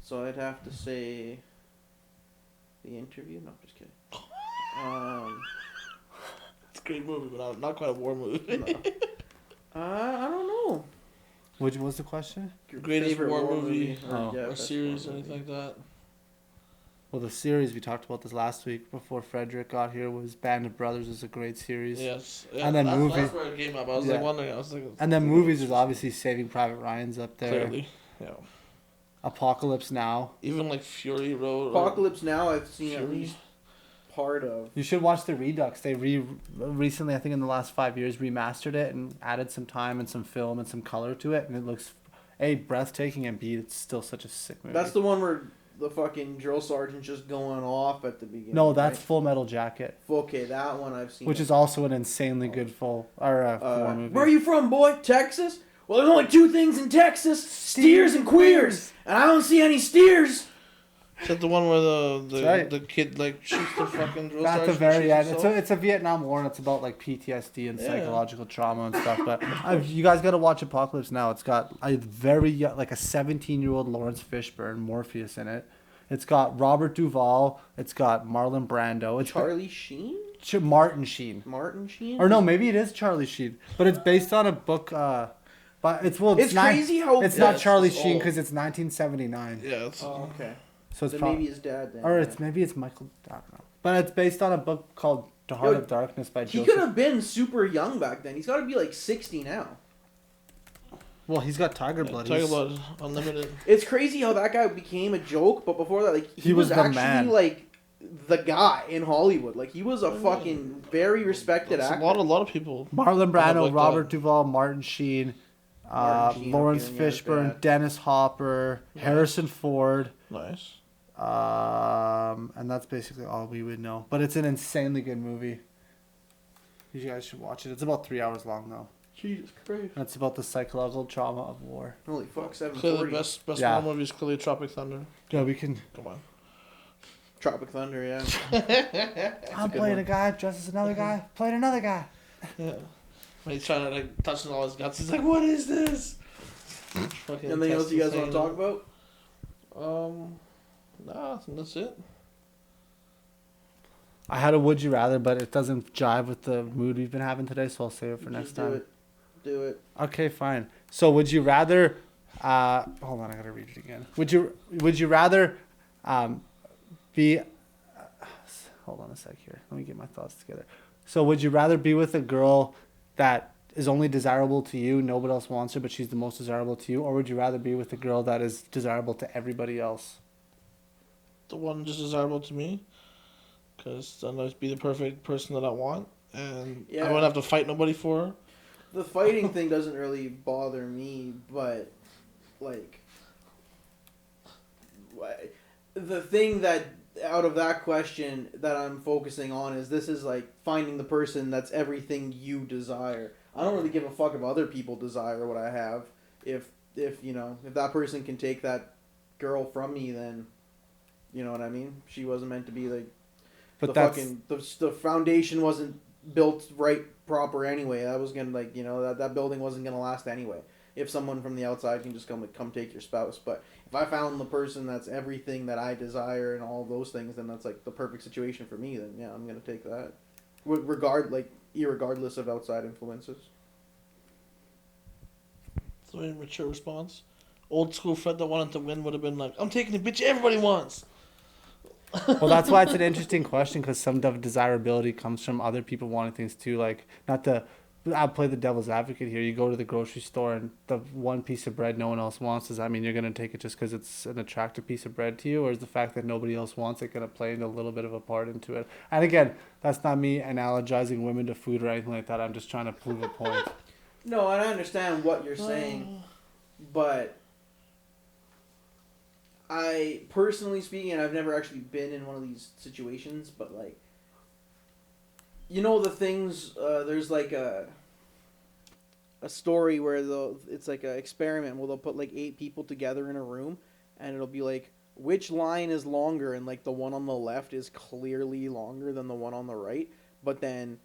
So I'd have to say The Interview. No, just kidding. It's a great movie, but not quite a war movie. No. I don't know. Which was the question? Your Greatest favorite war movie Oh. or best series, war anything movie. like that. Well, the series we talked about this last week before Frederick got here was Band of Brothers. Is a great series. Yes. And then movie- That's where it came up. I was Yeah. like wondering. I was like. And then movies is obviously Saving Private Ryan's up there. Clearly. Yeah. Apocalypse Now. Even like Fury Road. Apocalypse Now, I've seen at Fury. least part of. You should watch the Redux. They recently, I think in the last 5 years, remastered it and added some time and some film and some color to it, and it looks breathtaking, and B, it's still such a sick movie. That's the one where the fucking drill sergeant's just going off at the beginning. No, that's right? Full Metal Jacket, Okay, that one I've seen. which is also an insanely good war movie. Where are you from, boy? Texas? Well, there's only two things in Texas: steers and queers. And I don't see any steers. Is that the one where That's right. the kid like shoots the fucking drill At the sergeant? very shoots end, himself? it's a Vietnam War, and it's about like PTSD and Yeah. psychological trauma and stuff. But you guys got to watch Apocalypse Now. It's got a very like a 17-year-old Lawrence Fishburne, Morpheus in it. It's got Robert Duvall. It's got Marlon Brando. It's Charlie Sheen? Martin Sheen. Martin Sheen? Or no, maybe it is Charlie Sheen. But it's based on a book. But it's It's crazy how- it's Yeah, not it's Charlie just Sheen old. because it's 1979. Yeah. It's, Oh, okay. So it's Then probably maybe his dad then. or yeah. it's maybe it's Michael. I don't know. But it's based on a book called The Heart Yo, of Darkness by He Joseph. could have been super young back then. He's got to be like 60 now. Well, he's got Tiger Blood. Tiger He's- Blood Unlimited. It's crazy how that guy became a joke, but before that, like He was the actually man. like the guy in Hollywood. Like he was a fucking very respected That's actor. a lot of people. Marlon Brando, like Robert that. Duvall, Martin Sheen, Martin Sheen, Lawrence okay, yeah, his Fishburne, dad. Dennis Hopper, Harrison Ford, Nice. and that's basically all we would know. But it's an insanely good movie. You guys should watch it. It's about 3 hours long though. Jesus Christ. That's about the psychological trauma of war. Holy fuck, Clearly, 740. best Yeah. war movie is clearly Tropic Thunder. Yeah, we can. Come on. Tropic Thunder, yeah. I'm good playing one. a guy dressed as another guy, playing another guy. Yeah. When he's trying to like touching all his guts, he's like, "What is this?" Fucking Anything else you guys want to intestines talk about? Nah, I think that's it. I had a would you rather, but it doesn't jive with the mood we've been having today, so I'll save it for Just next do time. it. Do it. Okay, fine. So would you rather? Hold on, I gotta read it again. Would you rather be? Hold on a sec here. Let me get my thoughts together. So would you rather be with a girl that is only desirable to you, nobody else wants her, but she's the most desirable to you, or would you rather be with a girl that is desirable to everybody else? The one just desirable to me, because then I'd be the perfect person that I want, and Yeah. I wouldn't have to fight nobody for her. The fighting thing doesn't really bother me, but, like, the thing that, out of that question that I'm focusing on is this is, like, finding the person that's everything you desire. I don't really give a fuck if other people desire what I have. If you know, if that person can take that girl from me, then, you know what I mean? She wasn't meant to be, like, But that's the foundation wasn't built right proper anyway. That was gonna, like, you know, that building wasn't gonna last anyway. If someone from the outside can just come take your spouse, but if I found the person that's everything that I desire and all those things, then that's like the perfect situation for me. Then yeah, I'm gonna take that, irregardless of outside influences. It's a very mature response. Old school Fred that wanted to win would have been like, "I'm taking the bitch everybody wants." well, that's why it's an interesting question, because some of desirability comes from other people wanting things too. Like, not to, I'll play the devil's advocate here. You go to the grocery store and the one piece of bread no one else wants, does that mean you're going to take it just because it's an attractive piece of bread to you? Or is the fact that nobody else wants it going to play a little bit of a part into it? And again, that's not me analogizing women to food or anything like that. I'm just trying to prove a point. No, and I understand what you're saying, but I, personally speaking, and I've never actually been in one of these situations, but, like, you know the things, there's, like, a story where it's, like, an experiment where they'll put, like, 8 people together in a room, and it'll be, like, which line is longer, and, like, the one on the left is clearly longer than the one on the right, but then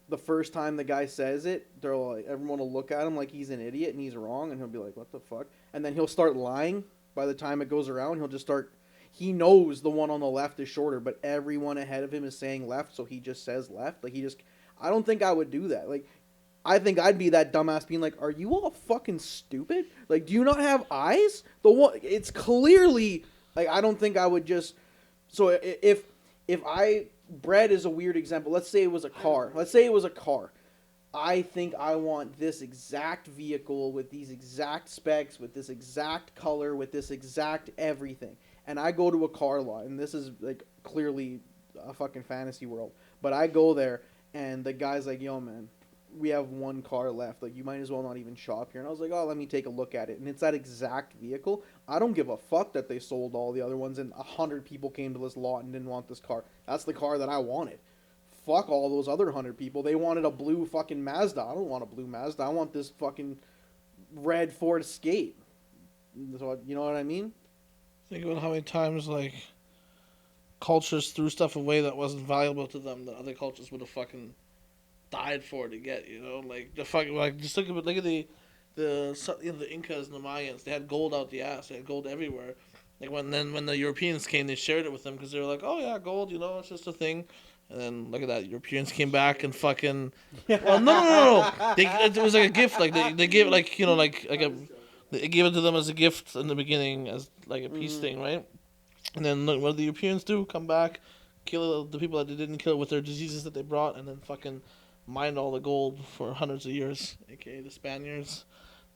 the first time the guy says it, they're like, everyone will look at him like he's an idiot and he's wrong, and he'll be like, what the fuck? And then he'll start lying. By the time it goes around, he'll just start, he knows the one on the left is shorter, but everyone ahead of him is saying left, so he just says left. Like, I don't think I would do that. Like, I think I'd be that dumbass being like, are you all fucking stupid? Like, do you not have eyes? It's clearly, like, I don't think I would just, so if bread is a weird example. Let's say it was a car. I think I want this exact vehicle with these exact specs, with this exact color, with this exact everything. And I go to a car lot, and this is, like, clearly a fucking fantasy world. But I go there, and the guy's like, yo, man, we have one car left. Like, you might as well not even shop here. And I was like, oh, let me take a look at it. And it's that exact vehicle. I don't give a fuck that they sold all the other ones, and 100 people came to this lot and didn't want this car. That's the car that I wanted. Fuck all those other 100 people. They wanted a blue fucking Mazda. I don't want a blue Mazda. I want this fucking red Ford Escape. So, you know what I mean? Think about how many times, like, cultures threw stuff away that wasn't valuable to them that other cultures would have fucking died for to get, you know? Like, the fucking, like, just look at the Incas and the Mayans. They had gold out the ass. They had gold everywhere. Like, when the Europeans came, they shared it with them because they were like, oh, yeah, gold, you know, it's just a thing. And then, look at that, Europeans came back and fucking... Well, no. It was like a gift. Like, they gave, like, you know, they gave it to them as a gift in the beginning as, like, a peace thing, right? And then, look, what did the Europeans do? Come back, kill the people that they didn't kill with their diseases that they brought, and then fucking mined all the gold for hundreds of years, a.k.a. the Spaniards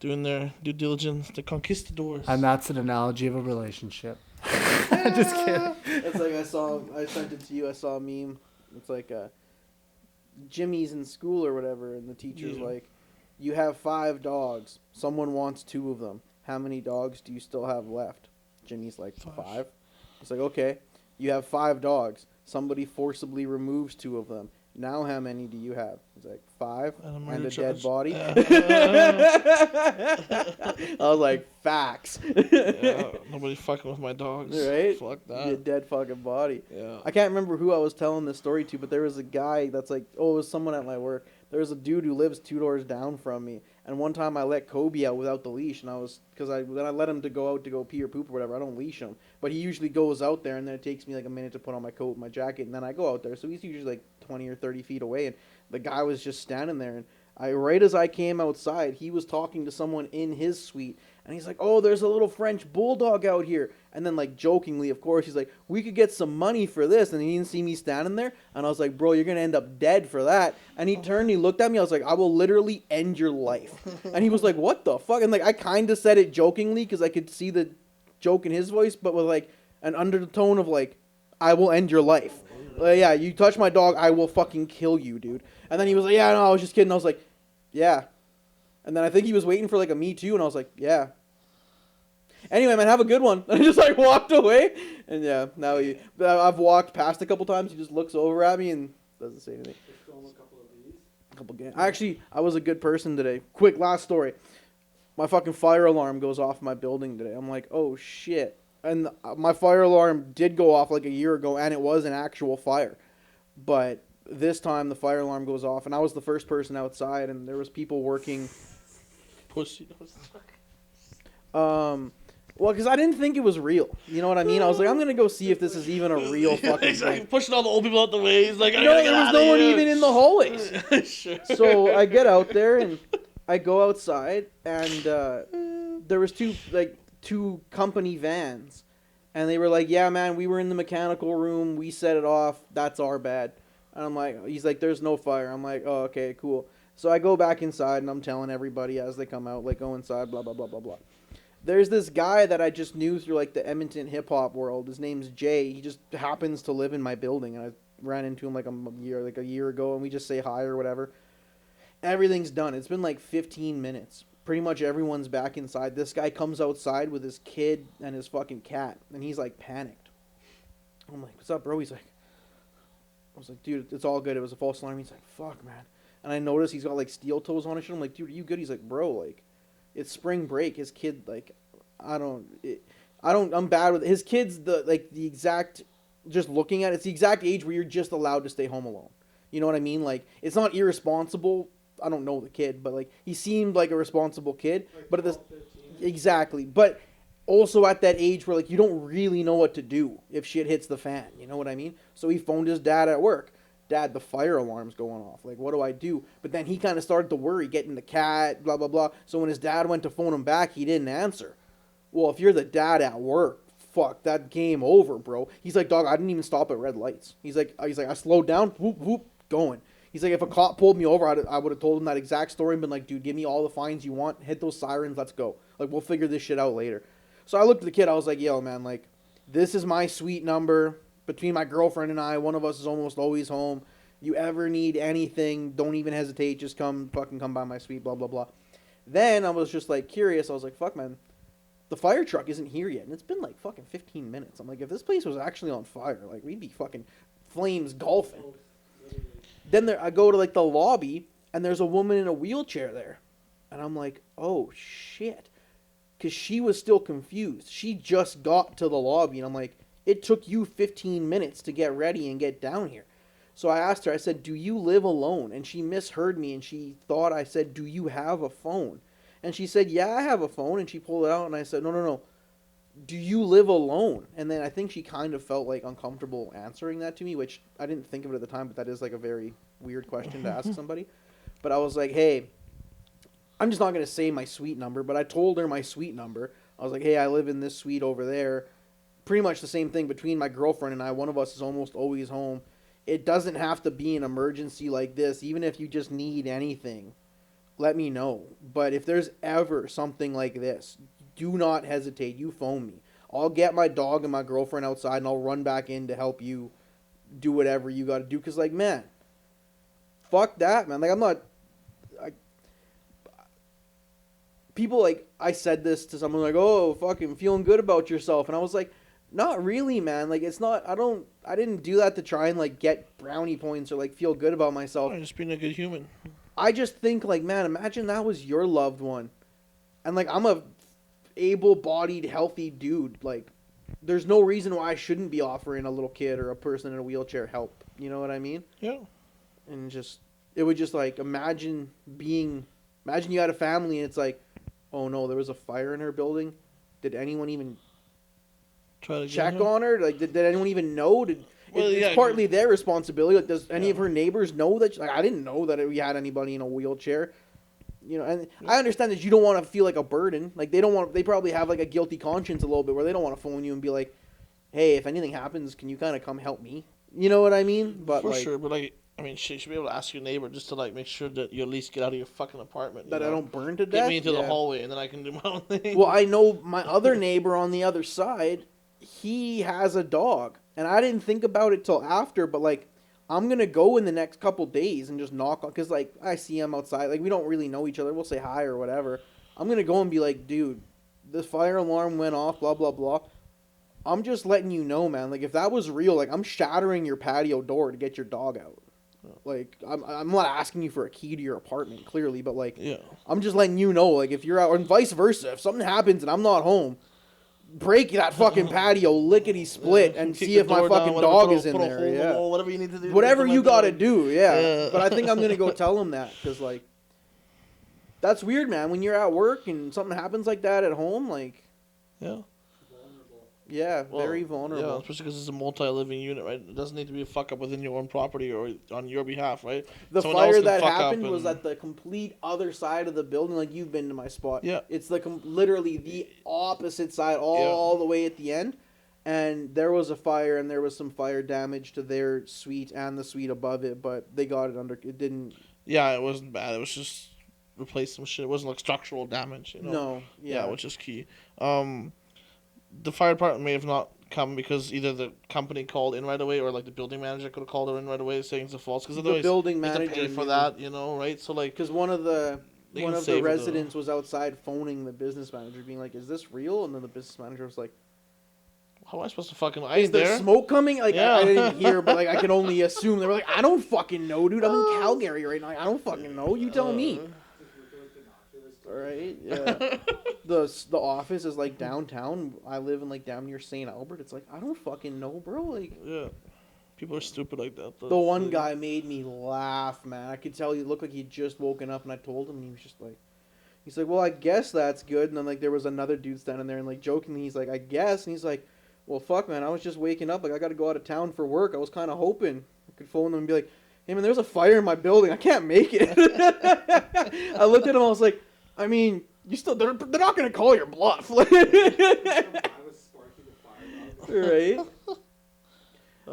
doing their due diligence, the conquistadors. And that's an analogy of a relationship. Just kidding. It's like I sent it to you, I saw a meme. It's like Jimmy's in school or whatever, and the teacher's like, you have 5 dogs. Someone wants 2 of them. How many dogs do you still have left? Jimmy's like, 5. It's like, okay, you have 5 dogs. Somebody forcibly removes 2 of them. Now how many do you have? He's like, 5 And a and murder a dead charge. body. Yeah. I was like, facts. Yeah, nobody fucking with my dogs. Right? Fuck Be a that. dead fucking body. Yeah. I can't remember who I was telling this story to, but there was a guy that's like, oh, it was someone at my work. There was a dude who lives 2 doors down from me, and one time I let Kobe out without the leash, and then I let him to go out to go pee or poop or whatever. I don't leash him, but he usually goes out there, and then it takes me like a minute to put on my coat and my jacket, and then I go out there. So he's usually like 20 or 30 feet away, and the guy was just standing there, and right as I came outside, he was talking to someone in his suite, and he's like, oh, there's a little French bulldog out here. And then, like, jokingly, of course, he's like, we could get some money for this. And he didn't see me standing there. And I was like, bro, you're going to end up dead for that. And he turned and he looked at me. I was like, I will literally end your life. And he was like, what the fuck? And, like, I kind of said it jokingly because I could see the joke in his voice, but with, like, an undertone of, like, I will end your life. Yeah, you touch my dog, I will fucking kill you, dude. And then he was like, yeah, no, I was just kidding. I was like, yeah. And then I think he was waiting for, like, a me too. And I was like, yeah. Anyway, man, have a good one. And I just like walked away, and yeah, now I've walked past a couple times. He just looks over at me and doesn't say anything. I was a good person today. Quick last story. My fucking fire alarm goes off in my building today. I'm like, oh shit. And my fire alarm did go off like a year ago, and it was an actual fire. But this time the fire alarm goes off, and I was the first person outside, and there was people working. Pussy. Well, because I didn't think it was real. You know what I mean? I was like, I'm going to go see if this is even a real fucking He's like thing. pushing all the old people out the way. He's like, I No, gotta get there was out no of one here. even in the hallways. Sure. So I get out there, and I go outside, and there was two company vans. And they were like, yeah, man, we were in the mechanical room. We set it off. That's our bad. And I'm like, he's like, there's no fire. I'm like, oh, okay, cool. So I go back inside, and I'm telling everybody as they come out, like, go inside, blah, blah, blah, blah, blah. There's this guy that I just knew through, like, the Edmonton hip-hop world. His name's Jay. He just happens to live in my building, and I ran into him, like, a year ago, and we just say hi or whatever. Everything's done. It's been, like, 15 minutes. Pretty much everyone's back inside. This guy comes outside with his kid and his fucking cat, and he's, like, panicked. I'm like, what's up, bro? He's like, I was like, dude, it's all good. It was a false alarm. He's like, fuck, man. And I noticed he's got, like, steel toes on his shit. I'm like, dude, are you good? He's like, bro, like, it's spring break. His kid, like, I'm bad with it. His kid's the exact, just looking at it, it's the exact age where you're just allowed to stay home alone. You know what I mean? Like, it's not irresponsible. I don't know the kid, but, like, he seemed like a responsible kid. Like, but at this, exactly. But also at that age where, like, you don't really know what to do if shit hits the fan. You know what I mean? So he phoned his dad at work. Dad, the fire alarm's going off. Like, what do I do? But then he kind of started to worry, getting the cat, blah, blah, blah. So when his dad went to phone him back, he didn't answer. Well, if you're the dad at work, fuck, that game over, bro. He's like, dog, I didn't even stop at red lights. He's like, I slowed down, whoop, whoop, going. He's like, if a cop pulled me over, I would have told him that exact story and been like, dude, give me all the fines you want. Hit those sirens, let's go. Like, we'll figure this shit out later. So I looked at the kid, I was like, yo, man, like, this is my suite number. Between my girlfriend and I, one of us is almost always home. You ever need anything, don't even hesitate. Just come by my suite, blah, blah, blah. Then I was just, like, curious. I was like, fuck, man, the fire truck isn't here yet. And it's been, like, fucking 15 minutes. I'm like, if this place was actually on fire, like, we'd be fucking flames golfing. Then I go to, like, the lobby, and there's a woman in a wheelchair there. And I'm like, oh, shit. Because she was still confused. She just got to the lobby, and I'm like, it took you 15 minutes to get ready and get down here. So I asked her, I said, do you live alone? And she misheard me, and she thought I said, do you have a phone? And she said, yeah, I have a phone. And she pulled it out, and I said, no. Do you live alone? And then I think she kind of felt, like, uncomfortable answering that to me, which I didn't think of it at the time, but that is, like, a very weird question to ask somebody. But I was like, hey, I'm just not going to say my suite number, but I told her my suite number. I was like, hey, I live in this suite over there. Pretty much the same thing between my girlfriend and I. One of us is almost always home. It doesn't have to be an emergency like this. Even if you just need anything, let me know. But if there's ever something like this, do not hesitate. You phone me. I'll get my dog and my girlfriend outside, and I'll run back in to help you do whatever you got to do. Because, like, man, fuck that, man. Like, I'm not... people, like, I said this to someone, like, oh, fucking feeling good about yourself. And I was like, Not really, man. Like, it's not. I didn't do that to try and like get brownie points or like feel good about myself. Just being a good human. I just think like, man, imagine that was your loved one, and like I'm a able-bodied, healthy dude. Like, there's no reason why I shouldn't be offering a little kid or a person in a wheelchair help. You know what I mean? Yeah. And just it would just like imagine you had a family and it's like, oh no, there was a fire in her building. Did anyone even Try to check on her? Like, did anyone even know? It's partly their responsibility. Like, does any of her neighbors know that? Like, I didn't know that we had anybody in a wheelchair. You know, and I understand that you don't want to feel like a burden. Like, they don't want. They probably have like a guilty conscience a little bit where they don't want to phone you and be like, "Hey, if anything happens, can you kind of come help me?" You know what I mean? But for like, sure, but like, I mean, shit, you should be able to ask your neighbor just to like make sure that you at least get out of your fucking apartment. That I don't burn to death. Get me into the hallway, and then I can do my own thing. Well, I know my other neighbor on the other side. He has a dog, and I didn't think about it till after. But like, I'm gonna go in the next couple days and just knock on, cause like I see him outside. Like, we don't really know each other. We'll say hi or whatever. I'm gonna go and be like, dude, the fire alarm went off. Blah blah blah. I'm just letting you know, man. Like, if that was real, like, I'm shattering your patio door to get your dog out. Like, I'm not asking you for a key to your apartment, clearly, but like, Yeah. I'm just letting you know, like, if you're out, and vice versa. If something happens and I'm not home, break that fucking patio lickety split and Kick see the if my door fucking down, dog put a- is in put a there. hole in the Yeah. wall, whatever you need to do. Whatever to you make the gotta dog- do, yeah. Yeah. But I think I'm gonna go tell him that, because like, that's weird, man. When you're at work and something happens like that at home, like, Yeah. yeah, Well, very vulnerable. Yeah, especially because it's a multi-living unit, right? It doesn't need to be a fuck up within your own property or on your behalf, right? The Someone else fire can that fuck up happened was and- at the complete other side of the building. Like, you've been to my spot. Yeah. It's the literally the opposite side, all the way at the end. And there was a fire, and there was some fire damage to their suite and the suite above it, but they got it under. It didn't. Yeah, it wasn't bad. It was just replace some shit. It wasn't like structural damage, you know? No. Yeah, Yeah. which is key. The fire department may have not come because either the company called in right away or like the building manager could have called her in right away saying it's a false. Because The otherwise, building you have to manager pay for knew. that, you know, right? So like, Because one of They can the save it, though. residents was outside phoning the business manager, being like, "Is this real?" And then the business manager was like, how am I supposed to fucking? I "Is ain't there there. smoke coming?" Like, Yeah. I didn't hear, but like I can only assume. They were like, "I don't fucking know, dude. I'm in Calgary right now. I don't fucking know. You tell me." All right, yeah. The office is like downtown. I live in like down near St. Albert. It's like, I don't fucking know, bro. Like, Yeah, people are stupid like that. the one guy made me laugh, man. I could tell he looked like he'd just woken up, and I told him, and he was just like, he's like, "Well, I guess that's good." And then like there was another dude standing there, and like jokingly, he's like, "I guess," and he's like, "Well, fuck, man. I was just waking up. Like, I got to go out of town for work. I was kind of hoping I could phone them and be like, hey, man, there's a fire in my building. I can't make it." I looked at him. I was like, I mean, you still they're not gonna call your bluff, right?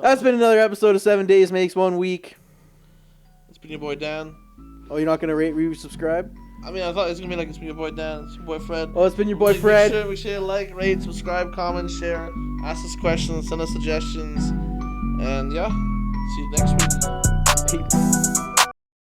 That's been another episode of 7 Days Makes 1 Week. It's been your boy Dan. Oh, you're not gonna rate, review, subscribe? I mean, I thought it was gonna be like it's been your boy Dan, it's your boy Fred. Oh, it's been your boy Fred. Make sure like, rate, subscribe, comment, share, ask us questions, send us suggestions, and yeah, see you next week.